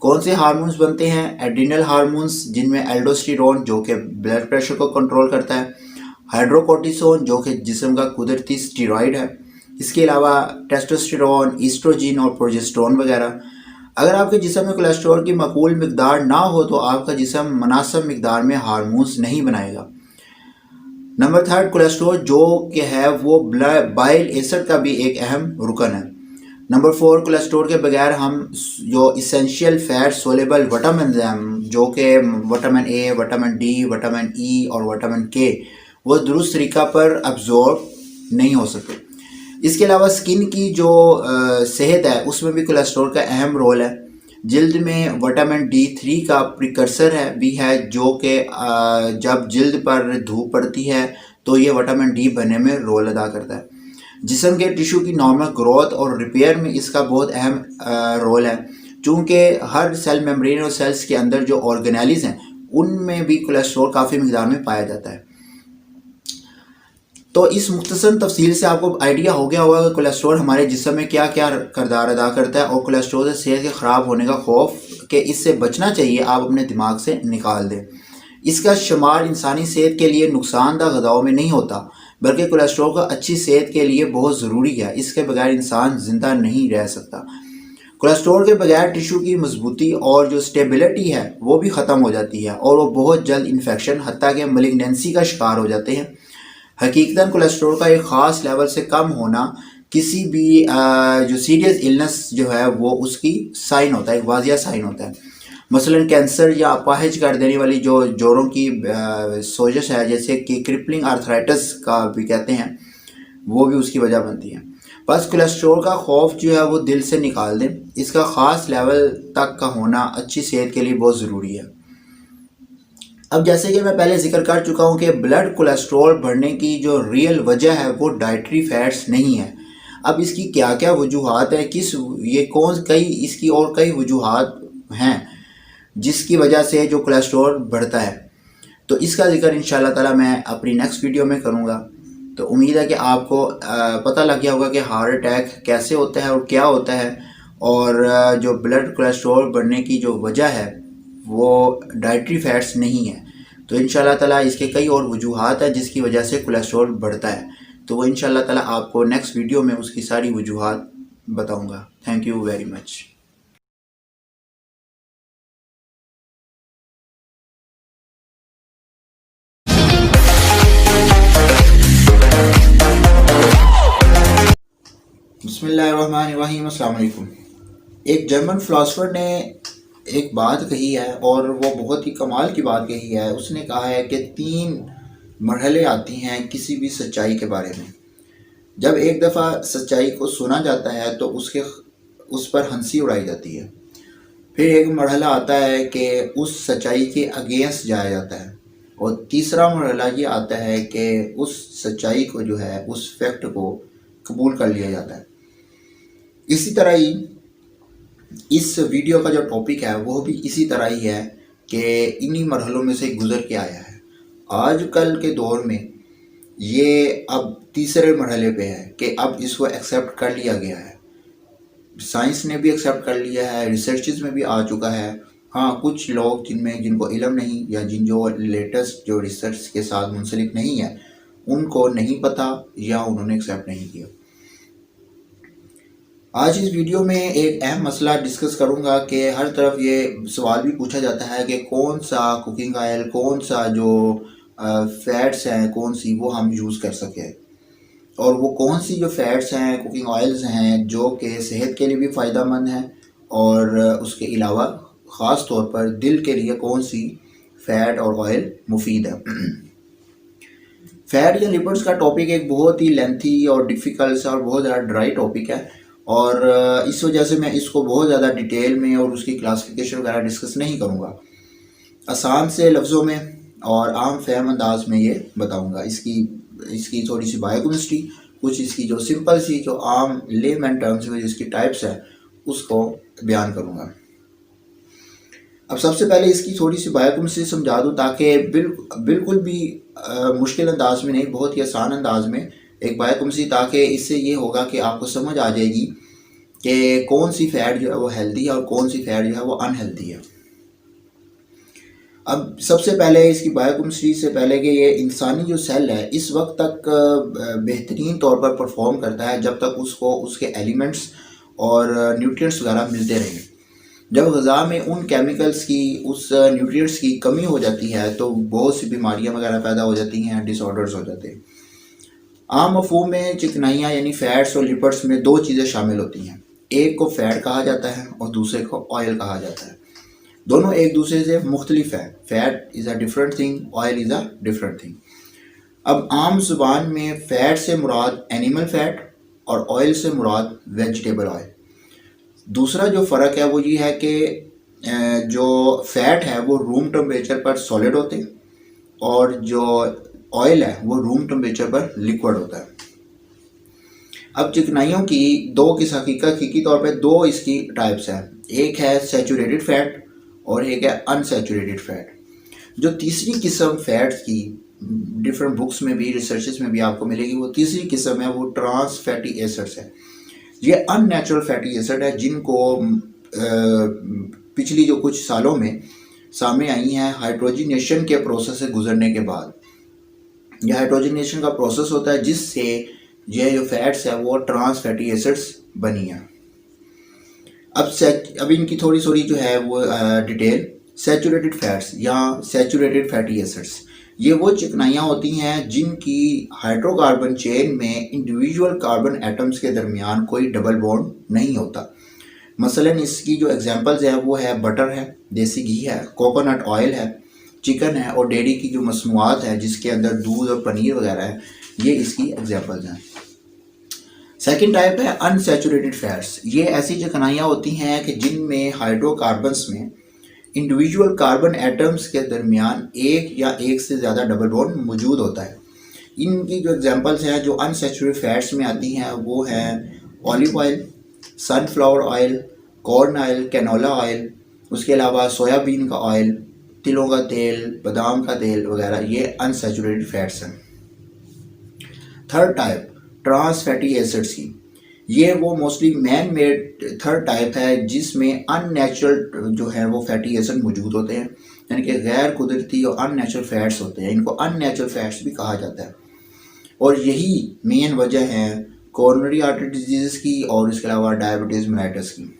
कौन से हार्मोन्स बनते हैं? एड्रिनल हार्मोन्स, जिनमें एल्डोस्टेरोन जो कि ब्लड प्रेशर को कंट्रोल करता है, हाइड्रोकोर्टिसोन जो कि जिस्म का कुदरती स्टीरॉयड है, इसके अलावा टेस्टोस्टेरोन, ईस्ट्रोजिन और प्रोजेस्टेरोन वगैरह। अगर आपके जिस्म में कोलेस्ट्रॉल की मकबूल मिकदार ना हो तो आपका जिस्म मुनासिब मिकदार में हार्मोन्स नहीं बनाएगा। नंबर 3, कोलेस्ट्रॉल जो कि है वो बाइल एसिड का भी एक अहम रुकन है। नंबर 4, कोलेस्ट्रॉल के बगैर हम जो इसेंशियल फैट सोलेबल विटामिन जो कि vitamin A, vitamin D, vitamin E और विटामिन के वो दुरुस्त तरीक़ा पर अब्जॉर्ब नहीं हो सकते। इसके अलावा स्किन की जो सेहत है उसमें भी कोलेस्ट्रॉल का अहम रोल है। जिल्द में विटामिन D3 का प्रिकर्सर है भी है जो कि जब जिल्द पर धूप पड़ती है तो ये विटामिन D बनने में रोल अदा करता है। जिस्म के टिश्यू की नॉर्मल ग्रोथ और रिपेयर में इसका बहुत अहम रोल है, चूँकि हर सेल मेम्ब्रेन और सेल्स के अंदर जो ऑर्गेनेलिज हैं उनमें भी कोलेस्ट्रॉल काफ़ी मिकदार में पाया जाता है। तो इस मुख्तसर तफसील से आपको आइडिया हो गया होगा कि कोलेस्ट्रॉल हमारे जिस्म में क्या क्या किरदार अदा करता है और कोलेस्ट्रॉल से सेहत के ख़राब होने का खौफ कि इससे बचना चाहिए आप अपने दिमाग से निकाल दें। इसका शुमार इंसानी सेहत के लिए नुकसानदा ग़िज़ाओं में नहीं होता, बल्कि कोलेस्ट्रॉल का अच्छी सेहत के लिए बहुत ज़रूरी है। इसके बगैर इंसान ज़िंदा नहीं रह सकता। कोलेस्ट्रॉल के बगैर टिश्यू की मजबूती और जो स्टेबिलिटी है वो भी ख़त्म हो जाती है और वो बहुत जल्द इन्फेक्शन हत्ता के मलिग्नेंसी का शिकार हो जाते हैं। हकीकतन कोलेस्ट्रॉल का एक ख़ास लेवल से कम होना किसी भी जो सीरियस इलनेस जो है वो उसकी साइन होता है, एक वाजिया साइन होता है। मसलन कैंसर या अपाहिज कर देने वाली जो जोड़ों की सोजश है, जैसे कि क्रिपलिंग आर्थराइटिस का भी कहते हैं, वो भी उसकी वजह बनती है। बस कोलेस्ट्रॉल का खौफ जो है वो दिल से निकाल दें। इसका ख़ास लेवल तक का होना अच्छी सेहत के लिए बहुत ज़रूरी है। अब जैसे कि मैं पहले जिक्र कर चुका हूँ कि ब्लड कोलेस्ट्रॉल बढ़ने की जो रियल वजह है वो डाइटरी फैट्स नहीं है। अब इसकी क्या क्या वजूहात है, इसकी और कई वजूहात हैं जिसकी वजह से जो कोलेस्ट्रॉल बढ़ता है, तो इसका जिक्र इंशाल्लाह ताला मैं अपनी नेक्स्ट वीडियो में करूँगा। तो उम्मीद है कि आपको पता लग गया होगा कि हार्ट अटैक कैसे होता है और क्या होता है, और जो ब्लड कोलेस्ट्रॉल बढ़ने की जो वजह है वो डाइटरी फैट्स नहीं है। तो इंशाल्लाह ताला इसके कई और वजूहात हैं जिसकी वजह से कोलेस्ट्रॉल बढ़ता है। तो वो इंशाल्लाह ताला आपको नेक्स्ट वीडियो में उसकी सारी वजूहात बताऊंगा। Thank you very much. बिस्मिल्लाहिर्रहमानिर्रहीम, अस्सलाम वालेकुम। एक जर्मन फ़िलासफ़र ने एक बात कही है और वो बहुत ही कमाल की बात कही है। उसने कहा है कि 3 मरहले आती हैं किसी भी सच्चाई के बारे में। जब एक दफ़ा सच्चाई को सुना जाता है तो उस पर हंसी उड़ाई जाती है। फिर एक मरहला आता है कि उस सच्चाई के अगेंस्ट जाया जाता है, और तीसरा मरहला ये आता है कि उस सच्चाई को जो है, उस फैक्ट को कबूल कर लिया जाता है। इसी तरह ही इस वीडियो का जो टॉपिक है वो भी इसी तरह ही है कि इन्हीं मरहलों में से गुज़र के आया है। आजकल के दौर में ये अब तीसरे मरहले पे है कि अब इसको एक्सेप्ट कर लिया गया है। साइंस ने भी एक्सेप्ट कर लिया है, रिसर्चेस में भी आ चुका है। हाँ, कुछ लोग जिनको इल्म नहीं, या जो लेटेस्ट जो रिसर्च के साथ मुंसलिक नहीं है, उनको नहीं पता या उन्होंने एक्सेप्ट नहीं किया। आज इस वीडियो में एक अहम मसला डिस्कस करूंगा कि हर तरफ ये सवाल भी पूछा जाता है कि कौन सा कुकिंग ऑयल, कौन सा जो फैट्स हैं, कौन सी वो हम यूज़ कर सकें, और वो कौन सी जो फैट्स हैं, कुकिंग ऑयल्स हैं जो कि सेहत के लिए भी फ़ायदेमंद हैं, और उसके अलावा ख़ास तौर पर दिल के लिए कौन सी फ़ैट और ऑयल मुफीद है। फैट या लिपिड्स का टॉपिक एक बहुत ही लेंथी और डिफ़िकल्ट सा और बहुत ज़्यादा ड्राई टॉपिक है, और इस वजह से मैं इसको बहुत ज़्यादा डिटेल में और उसकी क्लासिफिकेशन वगैरह डिस्कस नहीं करूँगा। आसान से लफ्ज़ों में और आम फहम अंदाज में ये बताऊँगा। इसकी थोड़ी सी बायोकेमिस्ट्री, कुछ इसकी जो सिंपल सी जो आम लेमैन टर्म्स में जिसकी टाइप्स है उसको बयान करूँगा। अब सबसे पहले इसकी थोड़ी सी बायोकेमिस्ट्री समझा दूँ, ताकि बिल्कुल भी मुश्किल अंदाज में नहीं, बहुत ही आसान अंदाज में एक बायोकेमिस्ट्री, ताकि इससे ये होगा कि आपको समझ आ जाएगी कि कौन सी फ़ैट जो है वो हेल्दी है और कौन सी फ़ैट जो है वो अनहेल्दी है। अब सबसे पहले इसकी बायोकेमिस्ट्री से पहले कि ये इंसानी जो सेल है इस वक्त तक बेहतरीन तौर पर परफॉर्म करता है जब तक उसको उसके एलिमेंट्स और न्यूट्रिएंट्स वगैरह मिलते रहें। जब ग़िज़ा में उन केमिकल्स की, उस न्यूट्रिएंट्स की कमी हो जाती है तो बहुत सी बीमारियां वगैरह पैदा हो जाती हैं, डिसऑर्डर्स हो जाते हैं। आम मफ़हूम में चिकनाइयाँ यानी फ़ैट्स और लिपिड्स में 2 चीज़ें शामिल होती हैं। एक को फ़ैट कहा जाता है और दूसरे को ऑयल कहा जाता है। दोनों एक दूसरे से मुख्तलिफ है। Fat is a different thing, oil is a different thing. अब आम ज़ुबान में फ़ैट से मुराद एनिमल फ़ैट और ऑयल से मुराद वेजिटेबल ऑयल। दूसरा जो फ़र्क है वो ये है कि जो फ़ैट है वो रूम टेम्परेचर पर सॉलिड होते हैं, और जो ऑयल है वो रूम टेम्परेचर पर लिक्विड होता है। अब चिकनाइयों की हकीकी तौर पे 2 इसकी टाइप्स हैं। एक है सैचुरेटेड फ़ैट और एक है अनसैचुरेटेड फ़ैट। जो तीसरी किस्म फ़ैट्स की डिफरेंट बुक्स में भी, रिसर्चेस में भी आपको मिलेगी, वो तीसरी किस्म है वो ट्रांस फैटी एसिड्स है। ये अननेचुरल फैटी एसिड है जिनको पिछली जो कुछ सालों में सामने आई हैं हाइड्रोजनेशन के प्रोसेस से गुजरने के बाद। यह हाइड्रोजनेशन का प्रोसेस होता है जिससे ये जो फैट्स है वो ट्रांस फैटी एसिड्स बनी है। अब इनकी थोड़ी थोड़ी जो है वो डिटेल। सैचुरेटेड फैट्स या सैचुरेटेड फैटी एसिड्स, ये वो चिकनाइयाँ होती हैं जिनकी हाइड्रोकार्बन चेन में इंडिविजुअल कार्बन एटम्स के दरमियान कोई डबल बॉन्ड नहीं होता। मसलन इसकी जो एग्जांपल्स है वो है बटर है, देसी घी है, कोकोनट ऑयल है, चिकन है, और डेयरी की जो मसनूआत है जिसके अंदर दूध और पनीर वगैरह है, ये इसकी एग्जांपल्स हैं। सेकेंड टाइप है अनसैचुरेटेड फैट्स। ये ऐसी चिकनाइयाँ होती हैं कि जिनमें हाइड्रोकार्बन्स में इंडिविजुअल कार्बन एटम्स के दरमियान एक या एक से ज़्यादा डबल बॉन्ड मौजूद होता है। इनकी जो एग्जांपल्स हैं जो अनसैचुरेटेड फैट्स में आती हैं वो हैं olive oil, sunflower oil, corn oil, canola oil, उसके अलावा सोयाबीन का ऑयल, तिलों का तेल, बादाम का तेल वगैरह, ये अनसैचुरेटेड फैट्स हैं। Third type trans fatty acids की, ये वो mostly man made third type है जिसमें अननेचुरल जो है वो फैटी एसिड मौजूद होते हैं। यानी कि गैर कुदरती और अननेचुरल फैट्स होते हैं, इनको अननेचुरल फैट्स भी कहा जाता है। और यही मेन वजह है कोरोनरी आर्टरी डिजीज़ की और इसके अलावा डायबिटीज़ मेलाइटस की।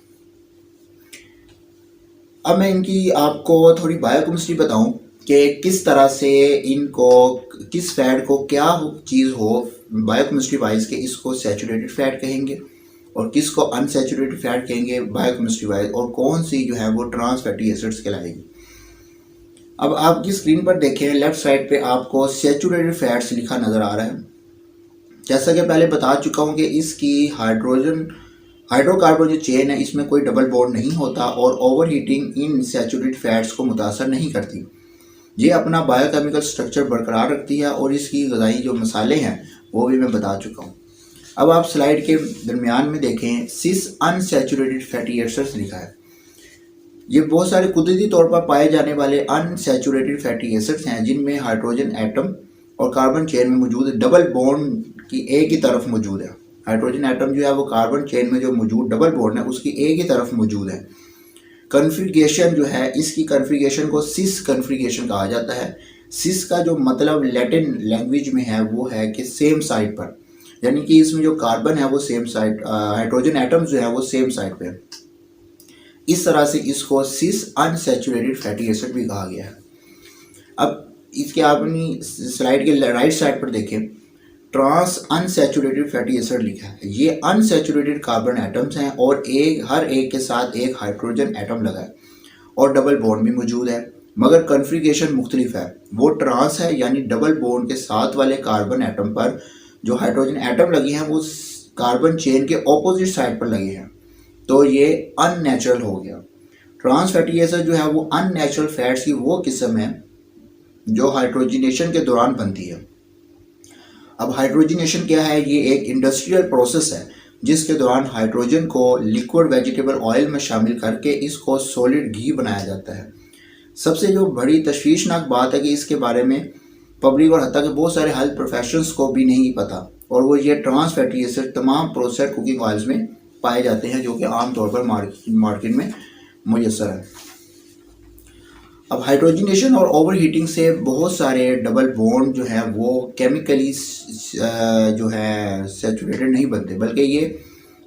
अब मैं इनकी आपको थोड़ी बायोकेमिस्ट्री बताऊं कि किस तरह से इनको, किस फैट को क्या चीज़ हो बायोकेमिस्ट्री वाइज के इसको सैचुरेटेड फैट कहेंगे और किसको अनसैचुरेटेड फैट कहेंगे बायोकेमिस्ट्री वाइज, और कौन सी जो है वो ट्रांस फैटी एसिड्स कहलाएगी। अब आपकी स्क्रीन पर देखें, लेफ्ट साइड पे आपको सैचुरेटेड फैट्स लिखा नज़र आ रहा है। जैसा कि पहले बता चुका हूँ कि इसकी हाइड्रोकार्बन जो चेन है इसमें कोई डबल बॉन्ड नहीं होता और over heating in saturated fats को मुतासर नहीं करती। ये अपना बायोकेमिकल स्ट्रक्चर बरकरार रखती है और इसकी ग़िज़ाई जो मसाले हैं वो भी मैं बता चुका हूँ। अब आप स्लाइड के दरमियान में देखें, सिस अनसैचुरेटेड फैटी एसिड्स लिखा है। ये बहुत सारे कुदरती तौर पर पाए जाने वाले अनसैचुरेटेड फैटी एसिड्स हैं जिनमें हाइड्रोजन एटम और कार्बन चेन में मौजूद डबल बॉन्ड की एक ही तरफ मौजूद है। हाइड्रोजन एटम जो है वो कार्बन चेन में जो मौजूद डबल बॉन्ड है उसकी एक ही तरफ मौजूद है। कन्फिगरेशन जो है, इसकी कन्फिगरेशन को सिस कन्फिगरेशन कहा जाता है। सिस का जो मतलब लैटिन लैंग्वेज में है वो है कि सेम साइड पर, यानी कि इसमें जो कार्बन है वो सेम साइड, हाइड्रोजन एटम्स जो है वो सेम साइड पे। इस तरह से इसको सिस अनसैचुरेटेड फैटी एसिड भी कहा गया है। अब इसके अपनी स्लाइड के राइट साइड पर देखें, ट्रांस अनसैचुरेटेड फैटी एसिड लिखा है। ये अनसैचुरेटेड कार्बन एटम्स हैं और हर एक के साथ एक हाइड्रोजन एटम लगा है और डबल बॉन्ड भी मौजूद है, मगर कन्फिगरेशन मुख्तलिफ है। वो ट्रांस है यानी डबल बॉन्ड के साथ वाले कार्बन एटम पर जो हाइड्रोजन एटम लगे हैं वो कार्बन चेन के ऑपोजिट साइड पर लगे हैं, तो ये अननेचुरल हो गया। ट्रांस फैटी एसिड जो है वो अननेचुरल फैट्स की वो किस्म है जो हाइड्रोजनेशन के दौरान बनती है। अब हाइड्रोजनेशन क्या है? ये एक इंडस्ट्रियल प्रोसेस है जिसके दौरान हाइड्रोजन को लिक्विड वेजिटेबल ऑयल में शामिल करके इसको सॉलिड घी बनाया जाता है। सबसे जो बड़ी तशवीशनाक बात है कि इसके बारे में पब्लिक और हत्ता के बहुत सारे हेल्थ प्रोफेशनल्स को भी नहीं पता, और वो ये ट्रांस फैटी एसिड तमाम प्रोसेस्ड कुकिंग ऑयल्स में पाए जाते हैं जो कि आमतौर पर मार्केट में मुयसर है। अब हाइड्रोजनेशन और ओवर हीटिंग से बहुत सारे डबल बॉन्ड जो है वो केमिकली जो है सैचुरेटेड नहीं बनते, बल्कि ये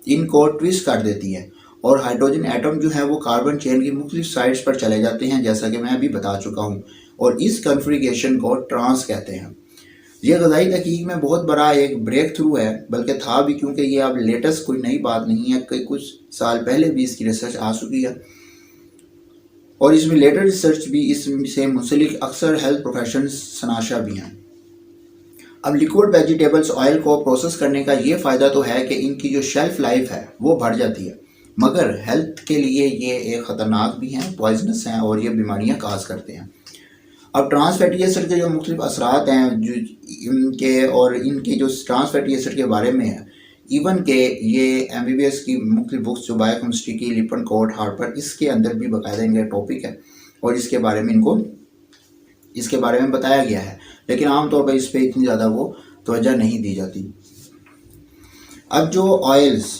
इनको ट्विस्ट कर देती है और हाइड्रोजन एटम जो है वो कार्बन चेन की मुख्तलिफ साइड्स पर चले जाते हैं, जैसा कि मैं अभी बता चुका हूँ, और इस कन्फिगरेशन को ट्रांस कहते हैं। ये ग़िज़ाई तहकीक में बहुत बड़ा एक ब्रेक थ्रू है, बल्कि था भी, क्योंकि ये अब लेटेस्ट कोई नई बात नहीं है, कई कुछ साल पहले भी इसकी रिसर्च आ चुकी है और इसमें लेटर रिसर्च भी इससे मुंसलिक अक्सर हेल्थ प्रोफेशनल्स सनाशा भी हैं। अब लिक्विड वेजिटेबल्स ऑयल को प्रोसेस करने का ये फ़ायदा तो है कि इनकी जो शेल्फ़ लाइफ है वो बढ़ जाती है, मगर हेल्थ के लिए ये एक ख़तरनाक भी हैं, पॉइजनस हैं और ये बीमारियां काज करते हैं। अब ट्रांस फैटी एसिड के जो मुख्तलिफ असरात हैं जो इनके, और इनके जो ट्रांस फैटी एसिड के बारे में है, इवन के ये MBBS की मुख्तलिफ बुक्स जो बायोकेमिस्ट्री की, लिपन कोट, हार्पर, इसके अंदर भी बाकायदा इनका टॉपिक है और इसके बारे में बताया गया है, लेकिन आमतौर पर इस पर इतनी ज़्यादा वो तवज्जो नहीं दी जाती। अब जो ऑयल्स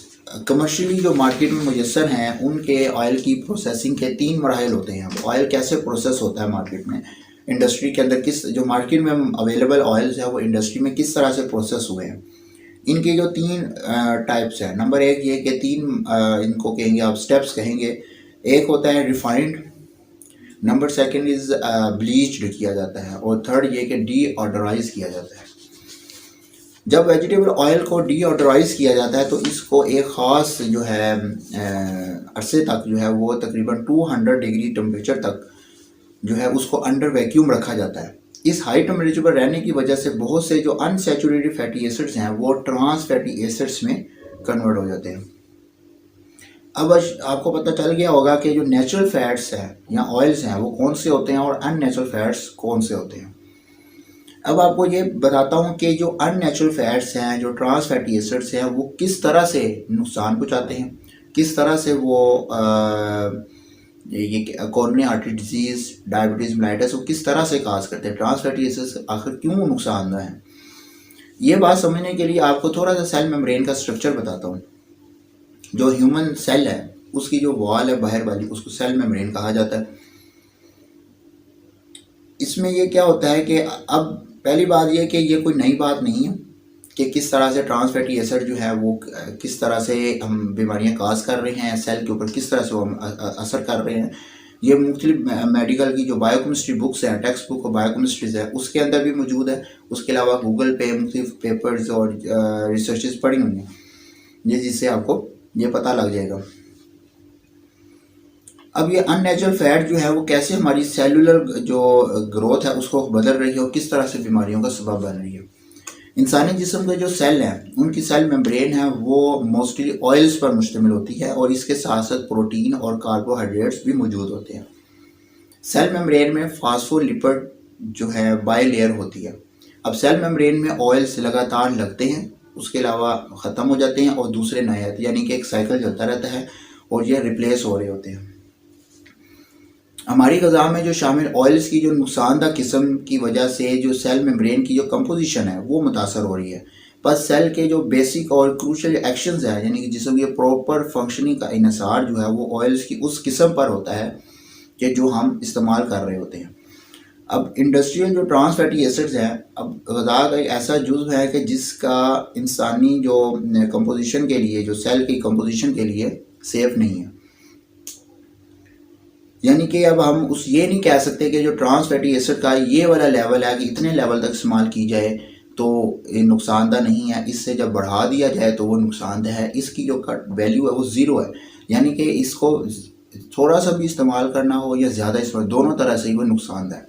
कमर्शियली जो मार्केट में मुयसर हैं, उनके ऑयल की प्रोसेसिंग के 3 मराहल होते हैं। ऑयल कैसे प्रोसेस होता है मार्केट में, इंडस्ट्री के अंदर किस, जो मार्केट में अवेलेबल ऑयल्स है वो इंडस्ट्री में किस तरह से प्रोसेस हुए हैं। इनके जो 3 टाइप्स हैं, नंबर 1 ये कि 3 इनको कहेंगे आप स्टेप्स कहेंगे। एक होता है रिफाइंड, नंबर 2 इज़ ब्लीच्ड किया जाता है, और 3 ये कि डीऑडराइज किया जाता है। जब वेजिटेबल ऑयल को डीऑडराइज किया जाता है तो इसको एक ख़ास जो है अरसे तक जो है वो तकरीबन 200 डिग्री टेम्परेचर तक जो है उसको अंडर वैक्यूम रखा जाता है। इस हाई टेम्परेचर पर रहने की वजह से बहुत से जो अनसैचुरेटेड फैटी एसिड्स हैं वो ट्रांस फैटी एसिड्स में कन्वर्ट हो जाते हैं। अब आपको पता चल गया होगा कि जो नेचुरल फैट्स हैं या ऑयल्स हैं वो कौन से होते हैं और अननेचुरल फैट्स कौन से होते हैं। अब आपको ये बताता हूँ कि जो अननेचुरल फैट्स हैं, जो ट्रांस फैटी एसिड्स हैं, वो किस तरह से नुकसान पहुँचाते हैं, किस तरह से वो ये coronary artery disease, diabetes mellitus वो किस तरह से काज करते हैं। ट्रांस फैटी एसिड्स आखिर क्यों नुकसानदेह हैं, ये बात समझने के लिए आपको थोड़ा सा सेल मेम्ब्रेन का स्ट्रक्चर बताता हूँ। जो ह्यूमन सेल है उसकी जो वॉल है बाहर वाली, उसको सेल मेम्ब्रेन कहा जाता है। इसमें ये क्या होता है कि अब पहली बात ये कि ये कोई नई बात नहीं है कि किस तरह से ट्रांस फैटी एसिड जो है वो किस तरह से हम बीमारियां काज कर रहे हैं, सेल के ऊपर किस तरह से वो हम असर कर रहे हैं। ये मुख्तलिफ मेडिकल की जो बायोकेमिस्ट्री बुक्स हैं, टेक्स्ट बुक और बायोकेमिस्ट्रीज है, उसके अंदर भी मौजूद है। उसके अलावा गूगल पे मुख्तलिफ पेपर्स और रिसर्चेस पढ़ी हुई हैं, ये जिससे आपको ये पता लग जाएगा। अब ये अननेचुरल फैट जो है वो कैसे हमारी सेलुलर जो ग्रोथ है उसको बदल रही है और किस तरह से बीमारियों का सबब बन रही है। इंसानी जिस्म के जो सेल हैं उनकी सेल मेम्ब्रेन है वो मोस्टली ऑयल्स पर मुश्तमिल होती है और इसके साथ साथ प्रोटीन और कार्बोहाइड्रेट्स भी मौजूद होते हैं। सेल मेम्ब्रेन में फास्फोलिपिड जो है बाई लेयर होती है। अब सेल मेम्ब्रेन में ऑयल्स लगातार लगते हैं, उसके अलावा ख़त्म हो जाते हैं और दूसरे नए आते हैं, यानी कि एक साइकिल चलता रहता है और ये रिप्लेस हो रहे होते हैं। हमारी ग़िज़ा में जो शामिल ऑयल्स की जो नुकसानदा किस्म की वजह से जो सेल मेम्ब्रेन की जो कंपोजिशन है वो मुतासर हो रही है। बस सेल के जो बेसिक और क्रूशल एक्शंस हैं, यानी कि जिसम के प्रॉपर फंक्शनिंग का इन्हिसार जो है वो ऑयल्स की उस किस्म पर होता है कि जो हम इस्तेमाल कर रहे होते हैं। अब इंडस्ट्रियल जो ट्रांस फैटी एसिड्स हैं, अब ग़िज़ा का एक ऐसा जुज़्व है कि जिसका इंसानी जो कंपोजिशन के लिए, जो सेल की कंपोजिशन के लिए सेफ़ नहीं है। यानी कि अब हम उस ये नहीं कह सकते कि जो ट्रांस फैटी एसिड का ये वाला लेवल है कि इतने लेवल तक इस्तेमाल की जाए तो ये नुकसानदा नहीं है, इससे जब बढ़ा दिया जाए तो वो नुकसानदा है। इसकी जो कट वैल्यू है वो ज़ीरो है, यानी कि इसको थोड़ा सा भी इस्तेमाल करना हो या ज़्यादा इस्तेमाल, दोनों तरह से ही वो नुकसानदा है।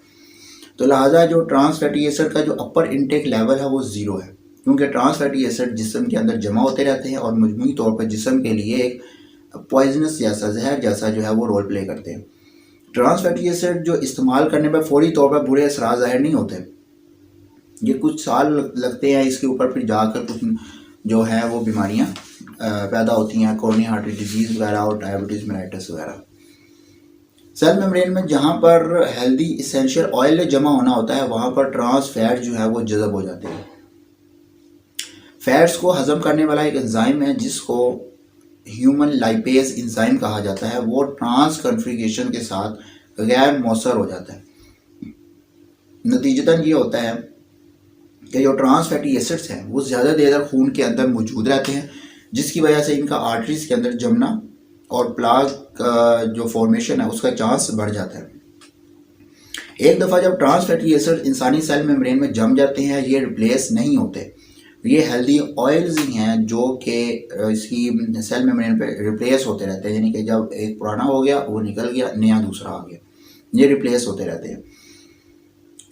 तो लिहाजा जो ट्रांस फैटी एसिड का जो अपर इनटेक लेवल है वो ज़ीरो है, क्योंकि ट्रांस फैटी एसिड जिस्म के अंदर जमा होते रहते हैं और मजमूई तौर पर जिस्म के लिए एक पॉइजनस जैसा, जहर जैसा जो है वो रोल प्ले करते हैं। ट्रांस फैटी एसिड जो इस्तेमाल करने पर फौरी तौर पर बुरे असरात ज़ाहिर नहीं होते, ये कुछ साल लगते हैं इसके ऊपर, फिर जाकर कुछ जो है वो बीमारियां पैदा होती हैं, कोरोनरी आर्टरी डिजीज़ वगैरह और डायबिटीज़ मेलाइटस वगैरह। सेल मेम्ब्रेन में जहाँ पर हेल्दी इसेंशियल ऑयल जमा होना होता है वहाँ पर ट्रांस फैट जो है वो जज़ब हो जाते हैं। फैट्स को हज़म करने वाला एक एंजाइम है जिसको ह्यूमन लाइपेज एंजाइम कहा जाता है, वो ट्रांस कन्फिगरेशन के साथ गैर मौसर हो जाता है। नतीजतन ये होता है कि जो ट्रांस फैटी एसिड्स हैं वो ज़्यादा देर तक खून के अंदर मौजूद रहते हैं, जिसकी वजह से इनका आर्टरीज के अंदर जमना और प्लाक जो फॉर्मेशन है उसका चांस बढ़ जाता है। एक दफ़ा जब ट्रांस फैटी एसिड इंसानी सेल मेम्ब्रेन में जम जाते हैं, ये रिप्लेस नहीं होते। ये हेल्दी ऑयल्स ही हैं जो कि इसकी सेल मेम्ब्रेन पे रिप्लेस होते रहते हैं, यानी कि जब एक पुराना हो गया वो निकल गया, नया दूसरा आ गया, ये रिप्लेस होते रहते हैं।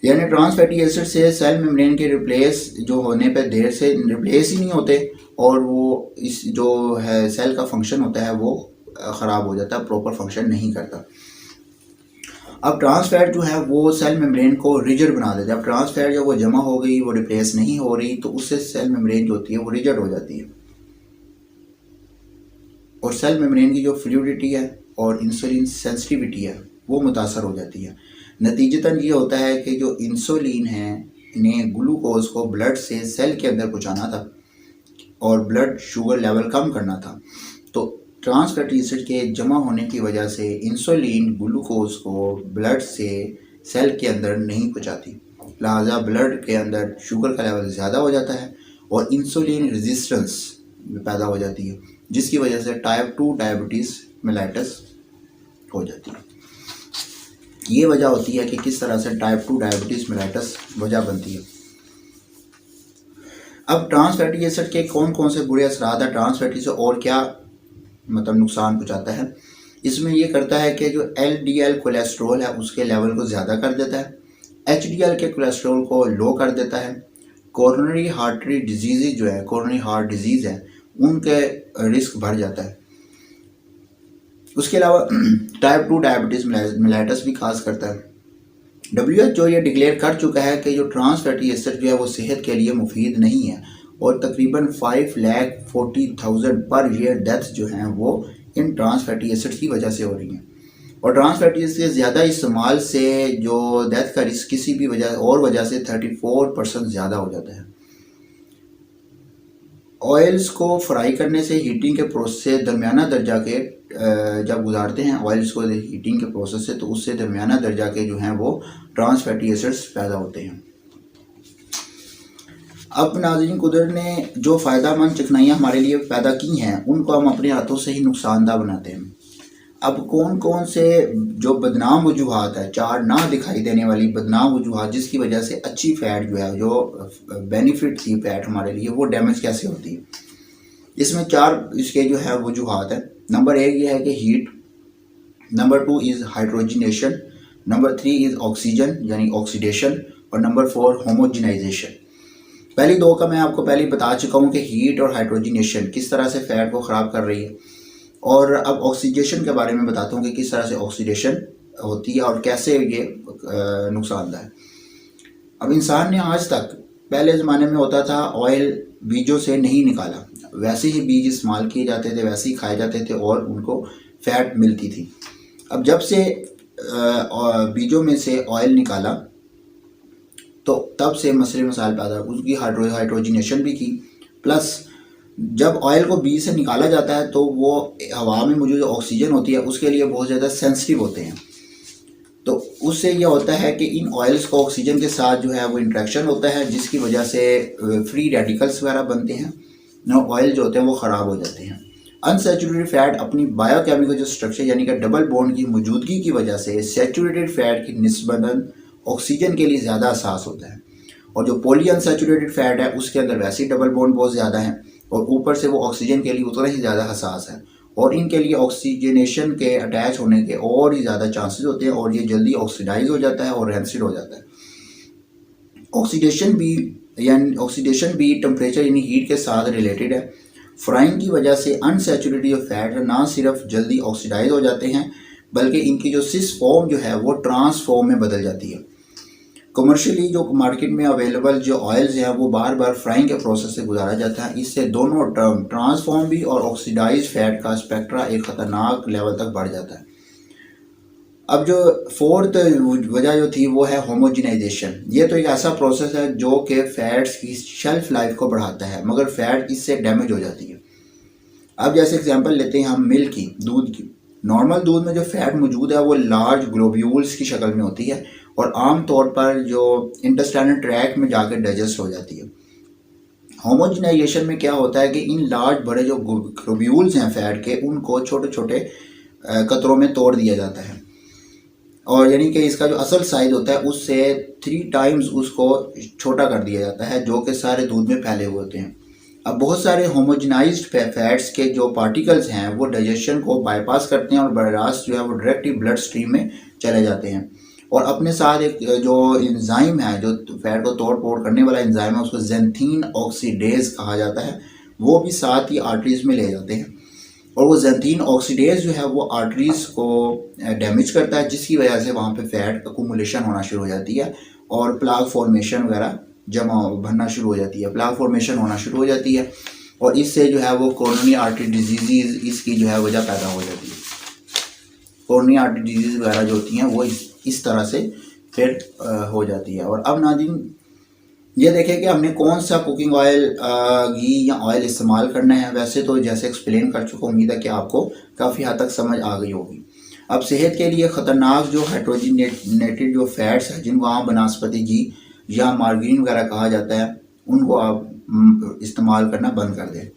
यानी ट्रांस फैटी एसिड से सेल मेम्ब्रेन के रिप्लेस जो होने पे देर से रिप्लेस ही नहीं होते और वो इस जो है सेल का फंक्शन होता है वो ख़राब हो जाता है, प्रॉपर फंक्शन नहीं करता। अब ट्रांस फैट जो है वो सेल मेम्ब्रेन को रिजिड बना देता है। अब ट्रांस फैट जब वो जमा हो गई, वो रिप्लेस नहीं हो रही, तो उससे सेल मेम्ब्रेन जो होती है वो रिजिड हो जाती है और सेल मेम्ब्रेन की जो फ्लूइडिटी है और इंसुलिन सेंसिटिविटी है वो मुतासर हो जाती है। नतीजतन ये होता है कि जो इंसुलिन है इन्हें ग्लूकोज को ब्लड से सेल के अंदर पहुँचाना था और ब्लड शुगर लेवल कम करना था, तो ट्रांस फैटी एसिड के जमा होने की वजह से इंसुलिन ग्लूकोज को ब्लड से सेल के अंदर नहीं पहुँचाती, लिहाजा ब्लड के अंदर शुगर का लेवल ज़्यादा हो जाता है और इंसुलिन रेजिस्टेंस पैदा हो जाती है, जिसकी वजह से टाइप 2 डायबिटीज़ मेलाइटस हो जाती है। ये वजह होती है कि किस तरह से टाइप 2 डायबिटीज़ मेलाइटस वजह बनती है। अब ट्रांस फैटी एसिड के कौन कौन से बुरे असरात हैं, ट्रांस फैटी से और क्या मतलब नुकसान पहुँचाता है। इसमें ये करता है कि जो LDL कोलेस्ट्रॉल है उसके लेवल को ज़्यादा कर देता है, HDL के कोलेस्ट्रॉल को लो कर देता है, कोरोनरी आर्टरी डिजीज़ जो है, कोरोनरी हार्ट डिजीज़ है, उनके रिस्क बढ़ जाता है। उसके अलावा टाइप 2 डायबिटीज़ मेलाइटस भी खास करता है। WHO ये डिक्लेयर कर चुका है कि जो ट्रांस फैटी एसिड जो है वो सेहत के लिए मुफीद नहीं है और तकरीबन 5,40,000 पर ईयर डेथ जो हैं वो इन ट्रांस फैटी एसिड की वजह से हो रही हैं और ट्रांस फैटी एसिड के ज़्यादा इस्तेमाल से जो डेथ का रिस्क किसी भी वजह से 34% ज़्यादा हो जाता है। ऑयल्स को फ्राई करने से हीटिंग के प्रोसेस से दरमियाना दर्जा के जब गुजारते हैं ऑयल्स को हीटिंग के प्रोसेस से, तो उससे दरमियाना दर्जा के जो हैं वो ट्रांस फैटी एसिड्स पैदा होते हैं। अब नाज़रीन, कुदरत ने जो फ़ायदामंद चिकनाइयाँ हमारे लिए पैदा की हैं उनको हम अपने हाथों से ही नुकसानदा बनाते हैं। अब कौन कौन से जो बदनाम वजूहात है, चार ना दिखाई देने वाली बदनाम वजूहात जिसकी वजह से अच्छी फ़ैट जो है, जो बेनिफिट थी फ़ैट हमारे लिए, वो डैमेज कैसे होती है। इसमें चार इसके जो है वजूहात है। नंबर 1 ये है कि heat, number 2 is hydrogenation, number 3 is oxygen यानी ऑक्सीडेशन, और नंबर 4 होमोजिनाइजेशन। पहली दो का मैं आपको पहले बता चुका हूँ कि हीट और हाइड्रोजिनेशन किस तरह से फ़ैट को ख़राब कर रही है, और अब ऑक्सीडेशन के बारे में बताता हूँ कि किस तरह से ऑक्सीडेशन होती है और कैसे ये नुकसानदायक है। अब इंसान ने आज तक, पहले ज़माने में होता था ऑयल बीजों से नहीं निकाला, वैसे ही बीज इस्तेमाल किए जाते थे, वैसे ही खाए जाते थे और उनको फ़ैट मिलती थी। अब जब से बीजों में से ऑयल निकाला तो तब से मसले मसाइल पैदा, उसकी हाइड्रोजिनेशन भी की, प्लस जब ऑयल को बीज से निकाला जाता है तो वो हवा में मौजूद ऑक्सीजन होती है उसके लिए बहुत ज़्यादा सेंसिटिव होते हैं। तो उससे यह होता है कि इन ऑयल्स को ऑक्सीजन के साथ जो है वो इंट्रैक्शन होता है, जिसकी वजह से फ्री रेडिकल्स वगैरह बनते हैं, ऑयल जो होते हैं वो ख़राब हो जाते हैं। अनसैचुरेटेड फैट अपनी बायोकेमिकल जो स्ट्रक्चर यानी कि डबल बॉन्ड की मौजूदगी की वजह से सैचुरेटेड फैट की निस्बतन ऑक्सीजन के लिए ज़्यादा हसास होता है, और जो पॉली अनसैचुरेटेड फैट है उसके अंदर वैसे ही डबल बॉन्ड बहुत ज़्यादा है और ऊपर से वो ऑक्सीजन के लिए उतना ही ज़्यादा हसास है, और इनके लिए ऑक्सीजनेशन के अटैच होने के और ही ज़्यादा चांसेस होते हैं और ये जल्दी ऑक्सीडाइज हो जाता है और रैंसिड हो जाता है। ऑक्सीडेशन भी टेम्परेचर यानी हीट के साथ रिलेटेड है। फ्राइंग की वजह से अनसैचुरेटेड फैट ना सिर्फ जल्दी ऑक्सीडाइज हो जाते हैं बल्कि इनकी जो सिस फॉर्म जो है वो ट्रांस फॉर्म में बदल जाती है। कमर्शियली जो मार्केट में अवेलेबल जो ऑयल्स हैं वो बार बार फ्राइंग के प्रोसेस से गुजारा जाता है, इससे दोनों टर्म ट्रांसफॉर्म भी और ऑक्सीडाइज फैट का स्पेक्ट्रा एक ख़तरनाक लेवल तक बढ़ जाता है। अब जो फोर्थ वजह जो थी वो है होमोजिनाइजेशन। ये तो एक ऐसा प्रोसेस है जो कि फैट्स की शेल्फ लाइफ को बढ़ाता है मगर फैट इससे डैमेज हो जाती है। अब जैसे एग्जांपल लेते हैं हम मिल्क की, दूध की। नॉर्मल दूध में जो फैट मौजूद है वो लार्ज ग्लोब्यूल्स की शक्ल में होती है और आम तौर पर जो इंटेस्टाइनल ट्रैक्ट में जाकर डाइजेस्ट हो जाती है। होमोजिनाइजेशन में क्या होता है कि इन लार्ज बड़े जो ग्लोब्यूल्स हैं फैट के, उनको छोटे छोटे कतरों में तोड़ दिया जाता है, और यानी कि इसका जो असल साइज होता है उससे 3 टाइम्स उसको छोटा कर दिया जाता है, जो कि सारे दूध में फैले हुए होते हैं। अब बहुत सारे होमोजिनाइज्ड फैट्स के जो पार्टिकल्स हैं वो डाइजेशन को बाईपास करते हैं और बराह रास्त जो है वो डायरेक्टली ब्लड स्ट्रीम में चले जाते हैं, और अपने साथ एक जो एंजाइम है, जो फैट को तोड़ फोड़ करने वाला एंजाइम है, उसको ज़ैंथीन ऑक्सीडेज कहा जाता है, वो भी साथ ही आर्टरीज में ले जाते हैं, और वो ज़ैंथीन ऑक्सीडेज जो है वो आर्टरीज को डैमेज करता है, जिसकी वजह से वहाँ पे फैट अकुमुलेशन होना शुरू हो जाती है और प्लाक फॉर्मेशन वगैरह जमा भरना शुरू हो जाती है, प्लाक फॉर्मेशन होना शुरू हो जाती है, और इससे जो है वो कोरोनरी आर्टरी डिजीज़ इसकी जो है वजह पैदा हो जाती है। कोरोनरी आर्टरी डिजीज़ वगैरह जो होती हैं वो इस तरह से फिर हो जाती है। और अब नाज़रीन ये देखें कि हमने कौन सा कुकिंग ऑयल, घी या ऑयल इस्तेमाल करना है। वैसे तो जैसे एक्सप्लेन कर चुका, उम्मीद है कि आपको काफ़ी हद तक समझ आ गई होगी। अब सेहत के लिए ख़तरनाक जो हाइड्रोजिनेटेड जो फैट्स हैं, जिनको आम बनस्पति घी या मार्गरीन वगैरह कहा जाता है, उनको आप इस्तेमाल करना बंद कर दें।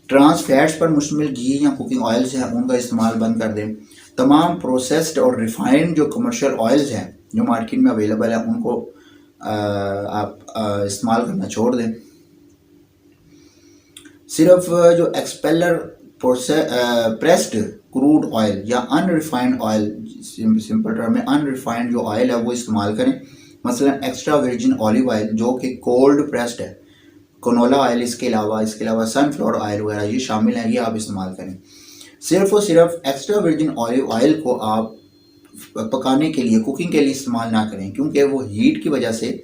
ट्रांस फैट्स पर मुश्तमिल घी या कुकिंग ऑयल्स हैं उनका इस्तेमाल बंद कर दें। तमाम प्रोसेस्ड और रिफाइंड जो कमर्शियल ऑयल्स हैं जो मार्केट में अवेलेबल हैं उनको आप इस्तेमाल करना छोड़ दें। सिर्फ जो एक्सपेलर प्रेस्ड क्रूड ऑयल या अनरिफाइंड ऑयल, सिंपल टर्म में अनरिफाइंड जो ऑयल है वो इस्तेमाल करें। मसलन एक्स्ट्रा वर्जिन ऑलिव ऑयल जो कि कोल्ड प्रेस्ड है, कनोला ऑयल, इसके अलावा सनफ्लावर ऑयल वगैरह ये शामिल हैं, ये आप इस्तेमाल करें। सिर्फ और सिर्फ एक्स्ट्रा वर्जिन ऑलिव ऑयल को आप पकाने के लिए, कुकिंग के लिए इस्तेमाल ना करें, क्योंकि वो हीट की वजह से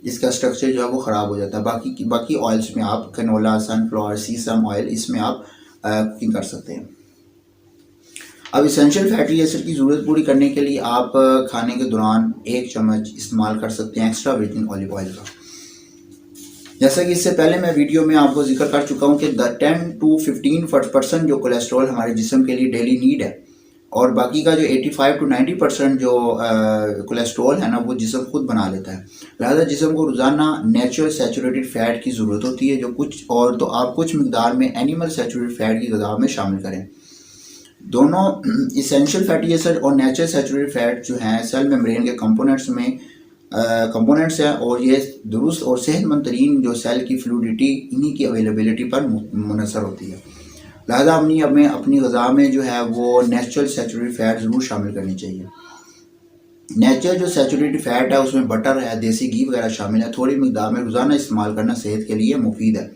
इसका स्ट्रक्चर जो है वो ख़राब हो जाता है। बाकी ऑयल्स में आप कनोला, सनफ्लावर, सीसम ऑयल, इसमें आप कुकिंग कर सकते हैं। अब इसेंशियल फैटी एसिड की ज़रूरत पूरी करने के लिए आप खाने के दौरान 1 चम्मच इस्तेमाल कर सकते हैं एक्स्ट्रा वर्जिन ऑलिव ऑयल का। जैसा कि इससे पहले मैं वीडियो में आपको जिक्र कर चुका हूँ कि 10 to 15% जो कोलेस्ट्रॉल हमारे जिस्म के लिए डेली नीड है, और बाकी का जो 85 to 90% जो कोलेस्ट्रॉल है ना, वो जिस्म खुद बना लेता है। लिहाजा जिस्म को रोज़ाना नेचुरल सैचुरेटेड फ़ैट की ज़रूरत होती है, जो कुछ और तो आप कुछ मकदार में एनिमल सैचुरेटेड फ़ैट की ग़िज़ा में शामिल करें। दोनों इसेंशियल फैटी एसिड और नेचुरल सैचुरेटेड फ़ैट जो हैं सेल मेम्ब्रेन के कंपोनेंट्स हैं, और ये दुरुस्त और सेहतमंद तरीन जो सेल की फ्लूइडिटी इन्हीं की अवेलेबिलिटी पर मुनहसर होती है। लिहाजा हमें अपनी ग़िज़ा में जो है वो नेचुरल सैचुरेटेड फ़ैट ज़रूर शामिल करनी चाहिए। नेचुरल जो सैचुरेटेड फ़ैट है उसमें बटर है, देसी घी वगैरह शामिल है। थोड़ी मकदार में रोज़ाना इस्तेमाल करना सेहत के लिए मुफीद है।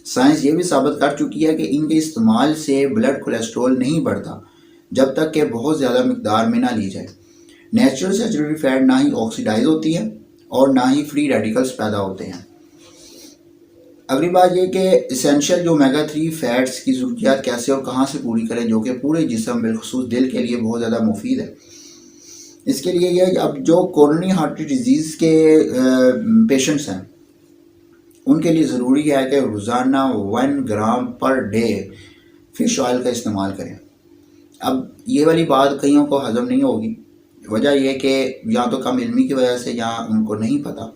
साइंस ये भी साबित कर चुकी है कि इनके इस्तेमाल से ब्लड कोलेस्ट्रॉल नहीं बढ़ता जब तक कि बहुत ज़्यादा मकदार में ना ली जाए। नेचुरल सैचुरेटेड फ़ैट ना ही ऑक्सीडाइज होती है और ना ही फ्री रेडिकल्स पैदा होते हैं। अगली बात ये कि इसेंशियल जो ओमेगा 3 फैट्स की ज़रूरियात कैसे और कहाँ से पूरी करें, जो कि पूरे जिस्म बिलखुसूस दिल के लिए बहुत ज़्यादा मुफीद है। इसके लिए ये अब जो कोरोनरी हार्ट डिजीज़ के पेशेंट्स हैं उनके लिए ज़रूरी है कि रोज़ाना 1 ग्राम पर डे फ़िश ऑयल का इस्तेमाल करें। अब ये वाली बात कईयों को हज़म नहीं होगी। वजह यह कि या तो कम इल्मी की वजह से या उनको नहीं पता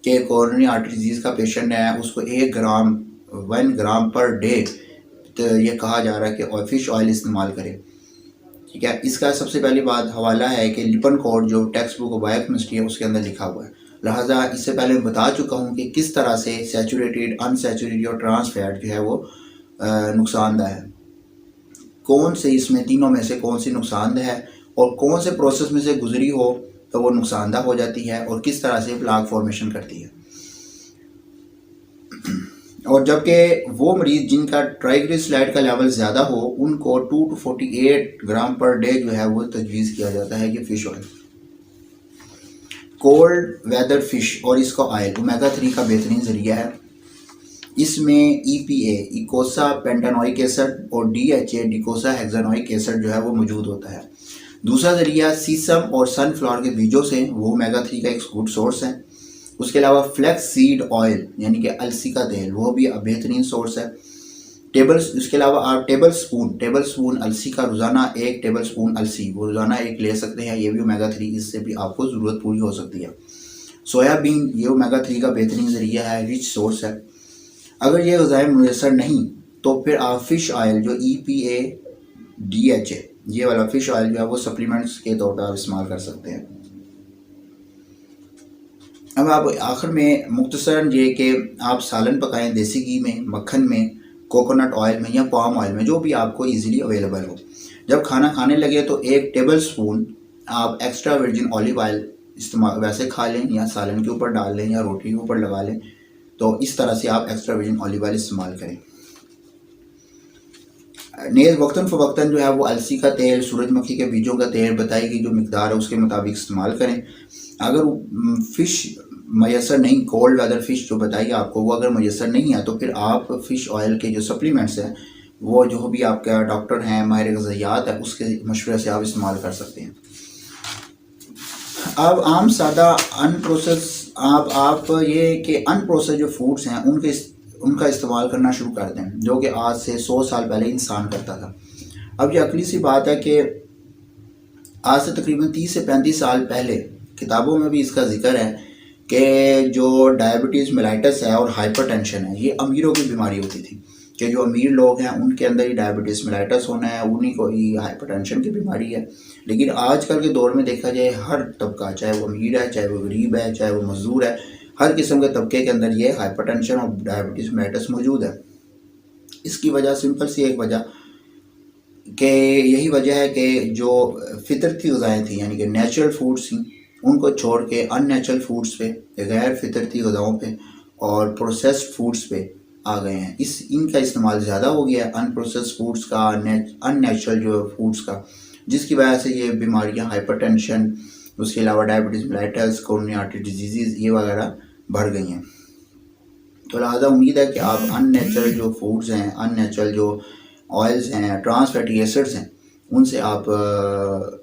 कि कोरोनरी आर्टरी डिजीज़ का पेशेंट है उसको 1 ग्राम पर डे तो ये कहा जा रहा है कि फ़िश ऑयल इस्तेमाल करें। ठीक है, इसका सबसे पहली बात हवाला है कि लिपनकोड जो टेक्स्ट बुक ऑफ बायोकेमिस्ट्री है उसके अंदर लिखा हुआ है। लिहाजा इससे पहले मैं बता चुका हूँ कि किस तरह से सैचुरेटेड, अनसैचुरेटेड और ट्रांस फैट जो है वो नुकसानदेह है। कौन से इसमें तीनों में से कौन सी नुकसानदेह है और कौन से प्रोसेस में से गुजरी हो तो वो नुकसानदेह हो जाती है और किस तरह से प्लाक फॉर्मेशन करती है। और जबकि वो मरीज़ जिनका ट्राइग्लिसराइड का लेवल ज़्यादा हो उनको 2 to 48 ग्राम पर डे जो है वो तजवीज़ किया जाता है कि fish oil. Cold weather fish और इसका ऑयल ओमेगा 3 का बेहतरीन ज़रिया है। इसमें EPA इकोसा पेंटानोइक एसिड और DHA डिकोसा हेक्सानोइक एसिड जो है वो मौजूद होता है। दूसरा ज़रिया सीसम और सनफ्लावर के बीजों से, वो ओमेगा 3 का एक गुड सोर्स है। उसके अलावा फ्लैक्स सीड ऑयल यानी कि अलसी का तेल, वो भी बेहतरीन सोर्स है। उसके अलावा आप टेबल स्पून अलसी का रोज़ाना 1 टेबल स्पून अलसी वो रोज़ाना 1 ले सकते हैं। ये भी ओमेगा 3, इससे भी आपको ज़रूरत पूरी हो सकती है। सोयाबीन ये ओमेगा 3 का बेहतरीन ज़रिया है, रिच सोर्स है। अगर ये ग़िज़ाएँ मुयसर नहीं तो फिर आप फ़िश ऑयल जो EPA DHA ये वाला फ़िश ऑयल जो है वो सप्लीमेंट्स के तौर पर आप इस्तेमाल कर सकते हैं। अब आप आखिर में मुख्तसरन ये कि आप सालन पकाएं देसी घी में, मक्खन में, कोकोनट ऑयल में या पाम ऑयल में, जो भी आपको इजीली अवेलेबल हो। जब खाना खाने लगे तो 1 टेबल स्पून आप एक्स्ट्रा वर्जिन ऑलिव ऑयल इस्तेमाल वैसे खा लें या सालन के ऊपर डाल लें या रोटी के ऊपर लगा लें। तो इस तरह से आप एक्स्ट्रा वर्जिन ऑलिव ऑयल इस्तेमाल करें। नेज़ वक्तन फ़वक्तन जो है वो अलसी का तेल, सूरजमुखी के बीजों का तेल बताई गई जो मिकदार है उसके मुताबिक इस्तेमाल करें। अगर फ़िश मैसर नहीं, कोल्ड वेदर फ़िश जो बताइए आपको वो अगर मैसर नहीं है तो फिर आप फ़िश ऑयल के जो सप्लीमेंट्स हैं वो जो भी आपका डॉक्टर हैं, माहिर ग़िज़ायात है, उसके मशवरे से आप इस्तेमाल कर सकते हैं। अब आम सादा अनप्रोसेस आप ये कि अनप्रोसेस जो फूड्स हैं उनका इस्तेमाल करना शुरू कर दें, जो कि आज से 100 साल पहले इंसान करता था। अब ये अकली सी बात है कि आज से तकरीबन 30 से 35 साल पहले किताबों में भी इसका जिक्र है कि जो डायबिटीज़ मेलाइटस है और हाइपरटेंशन है ये अमीरों की बीमारी होती थी, कि जो अमीर लोग हैं उनके अंदर ही डायबिटीज़ मेलाइटस होना है, उन्हीं को ही हाइपरटेंशन की बीमारी है। लेकिन आजकल के दौर में देखा जाए हर तबका, चाहे वो अमीर है, चाहे वो गरीब है, चाहे वो मजदूर है, हर किस्म के तबके के अंदर ये हाइपरटेंशन और डायबिटीज़ मेलाइटस मौजूद है। इसकी वजह सिंपल सी एक वजह कि यही वजह है कि जो फितरती ग़िज़ाएँ थी यानी कि नेचुरल फूड्स थी उनको छोड़ के अननेचुरल फूड्स पे, गैर फितरती ग़िज़ाओं पे और प्रोसेस्ड फूड्स पे आ गए हैं। इनका इस्तेमाल ज़्यादा हो गया है, अनप्रोसेस्ड फूड्स का, अननेचुरल जो फूड्स का, जिसकी वजह से ये बीमारियां हाइपरटेंशन, उसके अलावा diabetes mellitus, coronary artery disease ये वगैरह बढ़ गई हैं। तो लिहाजा उम्मीद है कि आप अननेचुरल जो फूड्स हैं, अननेचुरल जो ऑयल्स हैं, ट्रांस फैटी एसिड्स हैं, उनसे आप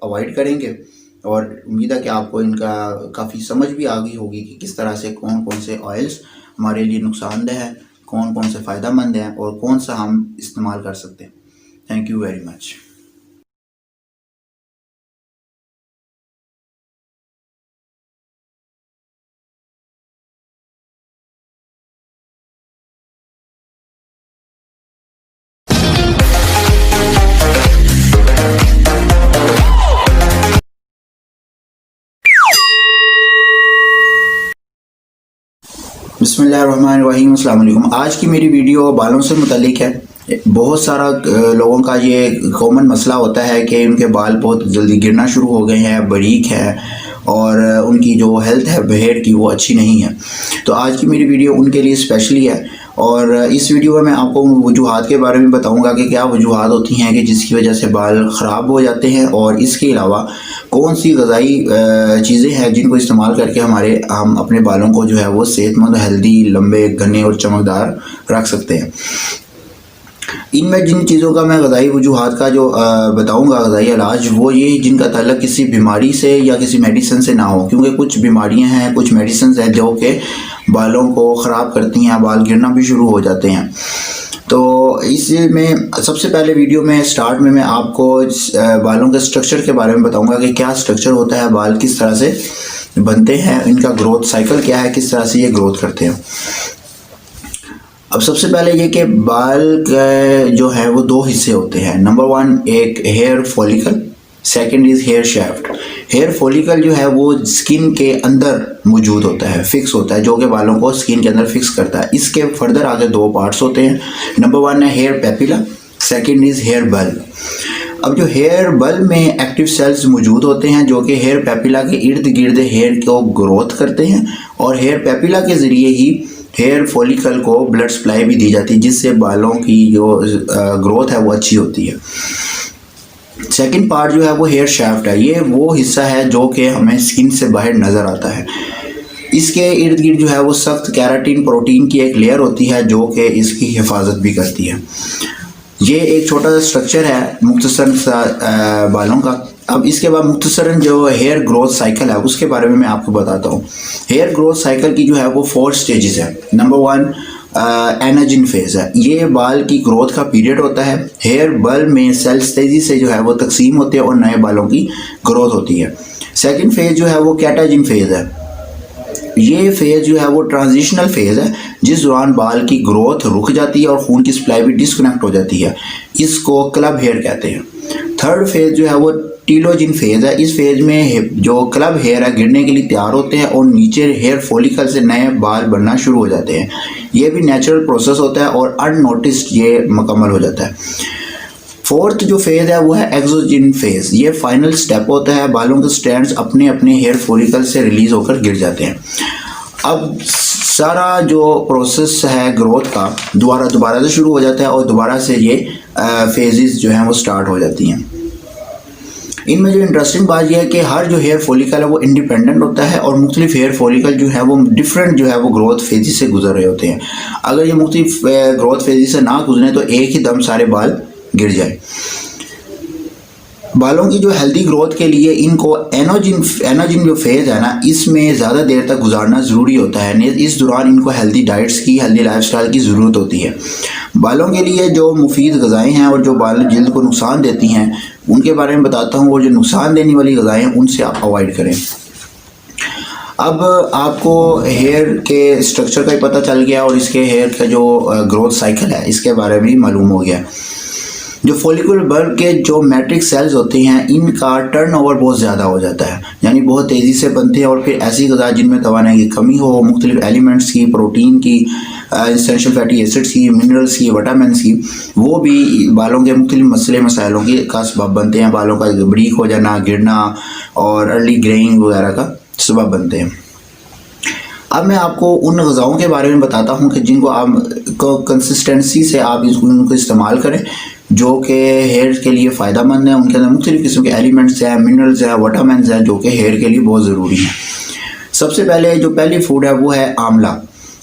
अवॉइड करेंगे। और उम्मीद है कि आपको इनका काफ़ी समझ भी आ गई होगी कि किस तरह से कौन कौन से ऑयल्स हमारे लिए नुकसानदेह है, कौन कौन से फ़ायदेमंद हैं और कौन सा हम इस्तेमाल कर सकते हैं। Thank you very much. बिस्मिल्लाहिर्रहमानिर्रहीम, अस्सलाम वालेकुम। आज की मेरी वीडियो बालों से मुतालिक है। बहुत सारा लोगों का ये कॉमन मसला होता है कि उनके बाल बहुत जल्दी गिरना शुरू हो गए हैं, बारीक है और उनकी जो हेल्थ है हेयर की वो अच्छी नहीं है। तो आज की मेरी वीडियो उनके लिए स्पेशली है और इस वीडियो में मैं आपको उन वजूहात के बारे में बताऊंगा कि क्या वजूहात होती हैं कि जिसकी वजह से बाल ख़राब हो जाते हैं और इसके अलावा कौन सी ग़िज़ाई चीज़ें हैं जिनको इस्तेमाल करके हम अपने बालों को जो है वो सेहतमंद, हेल्दी, लंबे, घने और चमकदार रख सकते हैं। इनमें जिन चीज़ों का मैं ग़िज़ाई वजूहात का जो बताऊंगा ग़िज़ाई इलाज, वो ये जिनका ताल्लुक़ किसी बीमारी से या किसी मेडिसिन से ना हो, क्योंकि कुछ बीमारियां हैं, कुछ मेडिसिन हैं जो कि बालों को ख़राब करती हैं, बाल गिरना भी शुरू हो जाते हैं। तो इसमें सबसे पहले वीडियो में स्टार्ट में मैं आपको बालों के स्ट्रक्चर के बारे में बताऊंगा कि क्या स्ट्रक्चर होता है, बाल किस तरह से बनते हैं, इनका ग्रोथ साइकिल क्या है, किस तरह से ये ग्रोथ करते हैं। अब सबसे पहले ये कि बाल जो है वो दो हिस्से होते हैं। नंबर वन, एक hair follicle, second is hair shaft. Hair follicle जो है वो स्किन के अंदर मौजूद होता है, फिक्स होता है, जो कि बालों को स्किन के अंदर फिक्स करता है। इसके फर्दर आगे दो पार्ट्स होते हैं। नंबर वन है hair papilla, second is hair bulb. अब जो हेयर बल्ब में एक्टिव सेल्स मौजूद होते हैं जो कि हेयर पेपिला के इर्द गिर्द हेयर को ग्रोथ करते हैं और हेयर पेपिला के ज़रिए ही हेयर फॉलिकल को ब्लड सप्लाई भी दी जाती है, जिससे बालों की जो ग्रोथ है वो अच्छी होती है। सेकंड पार्ट जो है वो हेयर शाफ्ट है। ये वो हिस्सा है जो कि हमें स्किन से बाहर नज़र आता है। इसके इर्द गिर्द जो है वो सख्त केराटिन प्रोटीन की एक लेयर होती है जो कि इसकी हिफाजत भी करती है। ये एक छोटा सा स्ट्रक्चर है मुख्तसर सा बालों का। अब इसके बाद मुख्तसरन जो हेयर ग्रोथ साइकिल है उसके बारे में मैं आपको बताता हूँ। हेयर ग्रोथ साइकिल की जो है वो 4 स्टेजेस है। नंबर वन एनाजिन फेज़ है। ये बाल की ग्रोथ का पीरियड होता है। हेयर बल्ब में सेल्स तेज़ी से जो है वो तकसीम होते हैं और नए बालों की ग्रोथ होती है। सेकंड फेज़ जो है वो कैटाजिन फेज़ है। ये फेज़ जो है वो ट्रांजिशनल फेज़ है जिस दौरान बाल की ग्रोथ रुक जाती है और खून की सप्लाई भी डिस्कनेक्ट हो जाती है। इसको क्लब हेयर कहते हैं। थर्ड फेज़ जो है वो टीलोजिन फेज़ है। इस फेज़ में जो क्लब हेयर है गिरने के लिए तैयार होते हैं और नीचे हेयर फॉलिकल से नए बाल बनना शुरू हो जाते हैं। ये भी नेचुरल प्रोसेस होता है और अननोटिस्ड ये मुकम्मल हो जाता है। फोर्थ जो फेज़ है वो है एक्सोजिन फेज़। ये फाइनल स्टेप होता है, बालों के स्ट्रैंड्स अपने अपने हेयर फॉलिकल से रिलीज होकर गिर जाते हैं। अब सारा जो प्रोसेस है ग्रोथ का दोबारा से शुरू हो जाता है और दोबारा से ये फेजेस जो हैं वो स्टार्ट हो जाती हैं। इनमें जो इंटरेस्टिंग बात यह है कि हर जो हेयर फॉलिकल है वो इंडिपेंडेंट होता है और मुख्तलिफ हेयर फॉलिकल जो है वो डिफरेंट जो है वो ग्रोथ फेजेस से गुजर रहे होते हैं। अगर ये मुख्तलिफ ग्रोथ फेजेस से ना गुजरे तो एक ही दम सारे बाल गिर जाए। बालों की जो हेल्दी ग्रोथ के लिए इनको एनोजिन जो फेज़ है ना, इसमें ज़्यादा देर तक गुजारना ज़रूरी होता है। इस दौरान इनको हेल्दी डाइट्स की, हेल्दी लाइफस्टाइल की ज़रूरत होती है। बालों के लिए जो मुफीद ग़िज़ाएँ हैं और जो बाल जल्द को नुकसान देती हैं उनके बारे में बताता हूँ, और जो नुकसान देने वाली ग़िज़ाएँ हैं उनसे आप अवॉइड करें। अब आपको हेयर के स्ट्रक्चर का ही पता चल गया और इसके हेयर का जो ग्रोथ साइकिल है इसके बारे में भी मालूम हो गया। जो फॉलिकुलर बल्ब के जो मैट्रिक्स सेल्स होते हैं इनका टर्नओवर बहुत ज़्यादा हो जाता है, यानी बहुत तेज़ी से बनते हैं और फिर ऐसी ग़िज़ा जिनमें तवानाई की कमी हो, मुख्तलिफ एलिमेंट्स की, प्रोटीन की, एसेंशियल फैटी एसिड्स की, मिनरल्स की, विटामिन्स की, वो भी बालों के मुख्तलिफ मसले मसाइलों का सबब बनते हैं। बालों का बारीक हो जाना, गिरना और अर्ली ग्रेइंग वगैरह का सबब बनते हैं। अब मैं आपको उन ग़िज़ाओं के बारे में बताता हूँ कि जिनको आप कंसिस्टेंसी से आप इनको इस्तेमाल करें जो कि हेयर के लिए फ़ायदेमंद है। उनके अंदर मुख्तलिफ़ किस्म के एलिमेंट्स हैं, मिनरल्स हैं, विटामिन्स हैं जो कि हेयर के लिए बहुत ज़रूरी हैं। सबसे पहले जो पहली फूड है वो है आंवला।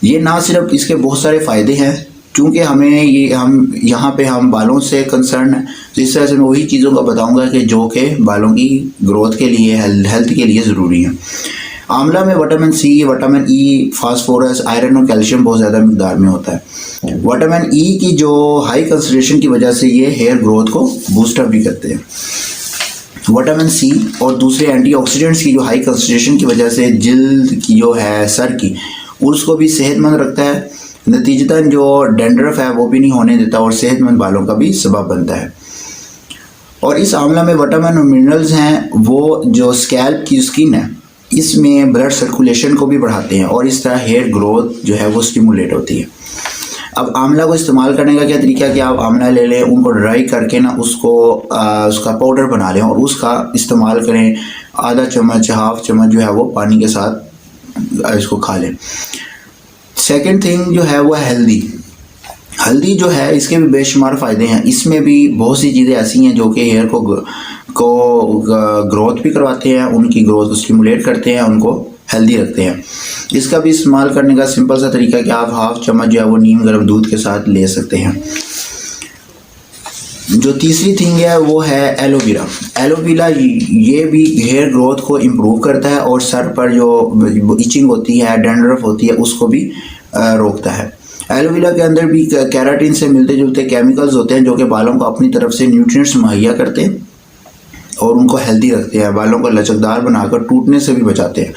ये ना सिर्फ इसके बहुत सारे फ़ायदे हैं, चूँकि हम यहाँ पे हम बालों से कंसर्न है, तो इस तरह से मैं वही चीज़ों का बताऊँगा कि जो कि बालों की ग्रोथ के लिए, हेल्थ के लिए ज़रूरी है। आंवला में vitamin C, vitamin E, phosphorus, iron और कैल्शियम बहुत ज़्यादा मिकदार में होता है। विटामिन ई की जो हाई कंसंट्रेशन की वजह से ये हेयर ग्रोथ को बूस्टअप भी करते हैं। विटामिन सी और दूसरे एंटीऑक्सीडेंट्स की जो हाई कंसंट्रेशन की वजह से जिल्द की जो है सर की उसको भी सेहतमंद रखता है। नतीजतन जो डैंड्रफ है वो भी नहीं होने देता और सेहतमंद बालों का भी सबब बनता है। और इस आंवला में विटामिन और मिनरल्स हैं वो जो स्कैल्प की स्किन है इसमें ब्लड सर्कुलेशन को भी बढ़ाते हैं और इस तरह हेयर ग्रोथ जो है वो स्टिमुलेट होती है। अब आंवला को इस्तेमाल करने का क्या तरीका है कि आप आंवला ले लें, उनको ड्राई करके ना उसको उसका पाउडर बना लें और उसका इस्तेमाल करें। आधा चम्मच, हाफ चम्मच जो है वो पानी के साथ इसको खा लें। सेकंड थिंग जो है वो हेल्दी। हल्दी जो है इसके भी बेशुमार फ़ायदे हैं। इसमें भी बहुत सी चीज़ें ऐसी हैं जो कि हेयर को ग्रोथ भी करवाते हैं, उनकी ग्रोथ को स्टिमुलेट करते हैं, उनको हेल्दी रखते हैं। इसका भी इस्तेमाल करने का सिंपल सा तरीका कि आप हाफ चम्मच जो है वो नीम गर्म दूध के साथ ले सकते हैं। जो तीसरी थिंग है वो है एलोवेरा। एलोवेरा ये भी हेयर ग्रोथ को इम्प्रूव करता है और सर पर जो इचिंग होती है, डैंड्रफ होती है, उसको भी रोकता है। एलोवेरा के अंदर भी कैराटिन से मिलते जुलते केमिकल्स होते हैं जो कि बालों को अपनी तरफ से न्यूट्रिएंट्स मुहैया करते हैं और उनको हेल्दी रखते हैं, बालों को लचकदार बनाकर टूटने से भी बचाते हैं।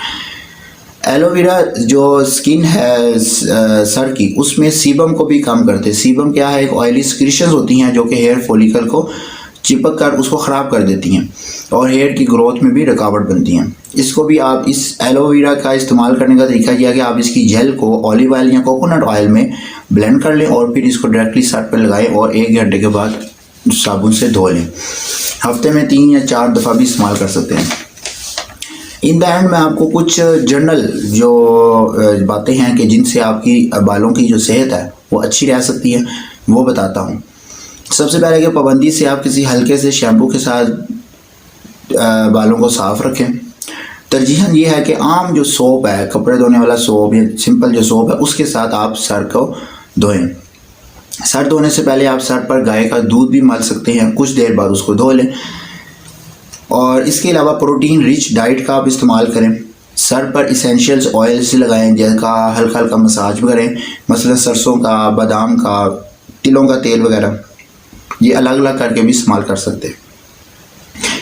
एलोवेरा जो स्किन है सर की उसमें सीबम को भी कम करते हैं। सीबम क्या है? एक ऑयली सिक्रीशंस होती हैं जो कि हेयर फॉलिकल को चिपक कर उसको ख़राब कर देती हैं और हेयर की ग्रोथ में भी रुकावट बनती हैं। इसको भी आप इस एलोवेरा का इस्तेमाल करने का तरीका यह है कि आप इसकी जेल को ऑलिव ऑयल या कोकोनट ऑयल में ब्लेंड कर लें और फिर इसको डायरेक्टली सर पर लगाएं और 1 घंटे के बाद साबुन से धो लें। हफ्ते में 3 या 4 दफ़ा भी इस्तेमाल कर सकते हैं। इन द एंड में आपको कुछ जनरल जो बातें हैं कि जिनसे आपकी बालों की जो सेहत है वो अच्छी रह सकती है वो बताता हूँ। सबसे पहले कि पाबंदी से आप किसी हल्के से शैम्पू के साथ बालों को साफ़ रखें। तरजीहन ये है कि आम जो सोप है, कपड़े धोने वाला सोप या सिंपल जो सोप है, उसके साथ आप सर को धोएं। सर धोने से पहले आप सर पर गाय का दूध भी मल सकते हैं, कुछ देर बाद उसको धो लें। और इसके अलावा प्रोटीन रिच डाइट का आप इस्तेमाल करें। सर पर इसेंशियल्स ऑयल्स लगाएं, जिनका हल्का हल्का मसाज करें, मसलन सरसों का, बादाम का, तिलों का तेल वगैरह, ये अलग अलग करके भी इस्तेमाल कर सकते हैं।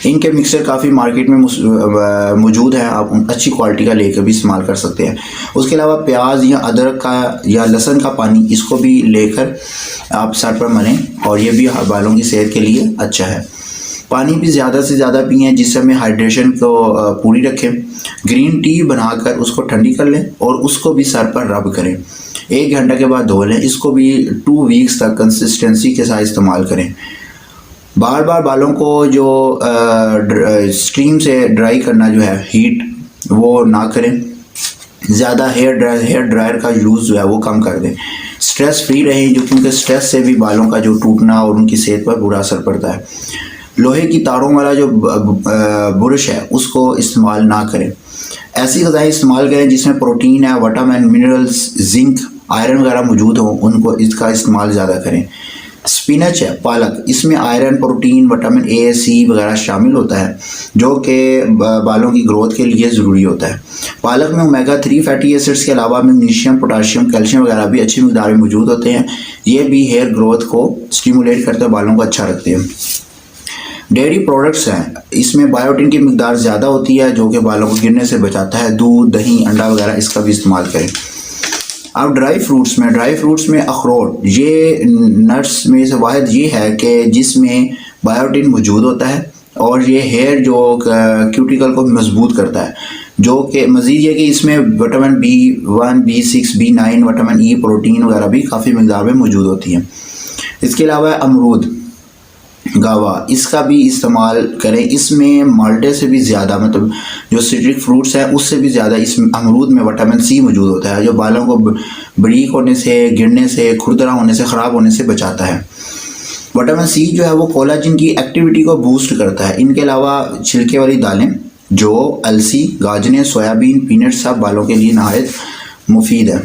इनके मिक्सर काफ़ी मार्केट में मौजूद हैं, आप अच्छी क्वालिटी का लेकर भी इस्तेमाल कर सकते हैं। उसके अलावा प्याज या अदरक का या लहसुन का पानी, इसको भी लेकर आप सर पर मलें और ये भी बालों की सेहत के लिए अच्छा है। पानी भी ज़्यादा से ज़्यादा पिएं जिससे हमें हाइड्रेशन को पूरी रखें। ग्रीन टी बनाकर उसको ठंडी कर लें और उसको भी सर पर रब करें। 1 घंटे के बाद धो लें। इसको भी 2 वीक्स तक कंसिस्टेंसी के साथ इस्तेमाल करें। बार बार बालों को जो स्टीम से ड्राई करना जो है, हीट, वो ना करें। ज़्यादा हेयर ड्रायर का यूज़ जो है वो कम कर दें। स्ट्रेस फ्री रहें, जो क्योंकि स्ट्रेस से भी बालों का जो टूटना और उनकी सेहत पर बुरा असर पड़ता है। लोहे की तारों वाला जो ब्रश है उसको इस्तेमाल ना करें। ऐसी ग़िज़ाएँ इस्तेमाल करें जिसमें प्रोटीन है, विटामिन, मिनरल्स, जिंक, आयरन वगैरह मौजूद हो, उनको इसका इस्तेमाल ज़्यादा करें। स्पिनच है, पालक, इसमें आयरन, प्रोटीन, विटामिन ए, सी वगैरह शामिल होता है जो कि बालों की ग्रोथ के लिए ज़रूरी होता है। पालक में ओमेगा 3 फैटी एसिड्स के अलावा मैग्नीशियम, पोटाशियम, कैल्शियम वगैरह भी अच्छी मिकदार में मौजूद होते हैं। ये भी हेयर ग्रोथ को स्टिमुलेट करते हैं, बालों को अच्छा रखते हैं। डेयरी प्रोडक्ट्स हैं, इसमें बायोटिन की मिकदार ज़्यादा होती है जो कि बालों को गिरने से बचाता है। दूध, दही, अंडा वगैरह इसका भी इस्तेमाल करें। अब ड्राई फ्रूट्स में अखरोट, ये नट्स में से वाहिद ये है कि जिसमें बायोटिन मौजूद होता है और ये हेयर जो क्यूटिकल को मजबूत करता है, जो कि मज़ीद ये कि इसमें vitamin B1, B6, B9, vitamin E, protein वगैरह भी काफ़ी मिकदार में मौजूद होती हैं। इसके अलावा अमरूद, गावा, इसका भी इस्तेमाल करें। इसमें माल्टे से भी ज़्यादा, मतलब जो सिट्रिक फ्रूट्स हैं उससे भी ज़्यादा इसमें अमरूद में विटामिन सी मौजूद होता है जो बालों को बारीक होने से, गिरने से, खुरदरा होने से, ख़राब होने से बचाता है। विटामिन सी जो है वो कोलाजन की एक्टिविटी को बूस्ट करता है। इनके अलावा छिलके वाली दालें, जो अलसी, गाजरें, सोयाबीन, पीनट, सब बालों के लिए नहायत मुफीद है।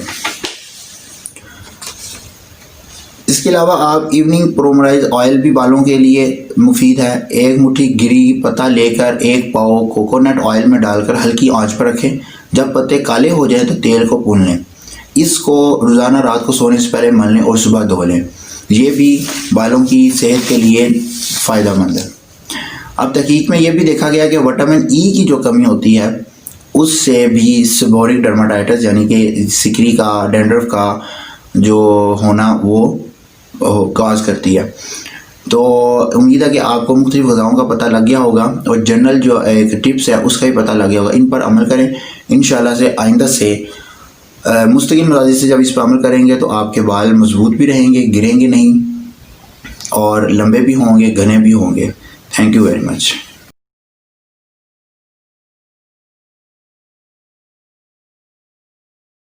इसके इसके अलावा आप इवनिंग प्रोमराइज ऑयल भी बालों के लिए मुफीद है। एक मुट्ठी गिरी पत्ता लेकर एक पाव कोकोनट ऑयल में डालकर हल्की आंच पर रखें। जब पत्ते काले हो जाएं तो तेल को भून लें। इसको रोज़ाना रात को सोने से पहले मल लें और सुबह धो लें। ये भी बालों की सेहत के लिए फ़ायदेमंद है। अब तहकीक में ये भी देखा गया कि विटामिन ई की जो कमी होती है उससे भी सेबोरिक डर्माटाइटिस यानी कि सिकरी का, डैंड्रफ का जो होना वो काज करती है। तो उम्मीद है कि आपको मुख्तलिफ ग़िज़ाओं का पता लग गया होगा और जनरल जो एक टिप्स है उसका भी पता लग गया होगा। इन पर अमल करें। इंशाल्लाह से आइंदा से मुस्तकिल मिजाजी से जब इस पर अमल करेंगे तो आपके बाल मजबूत भी रहेंगे, गिरेंगे नहीं और लंबे भी होंगे, घने भी होंगे। Thank you very much.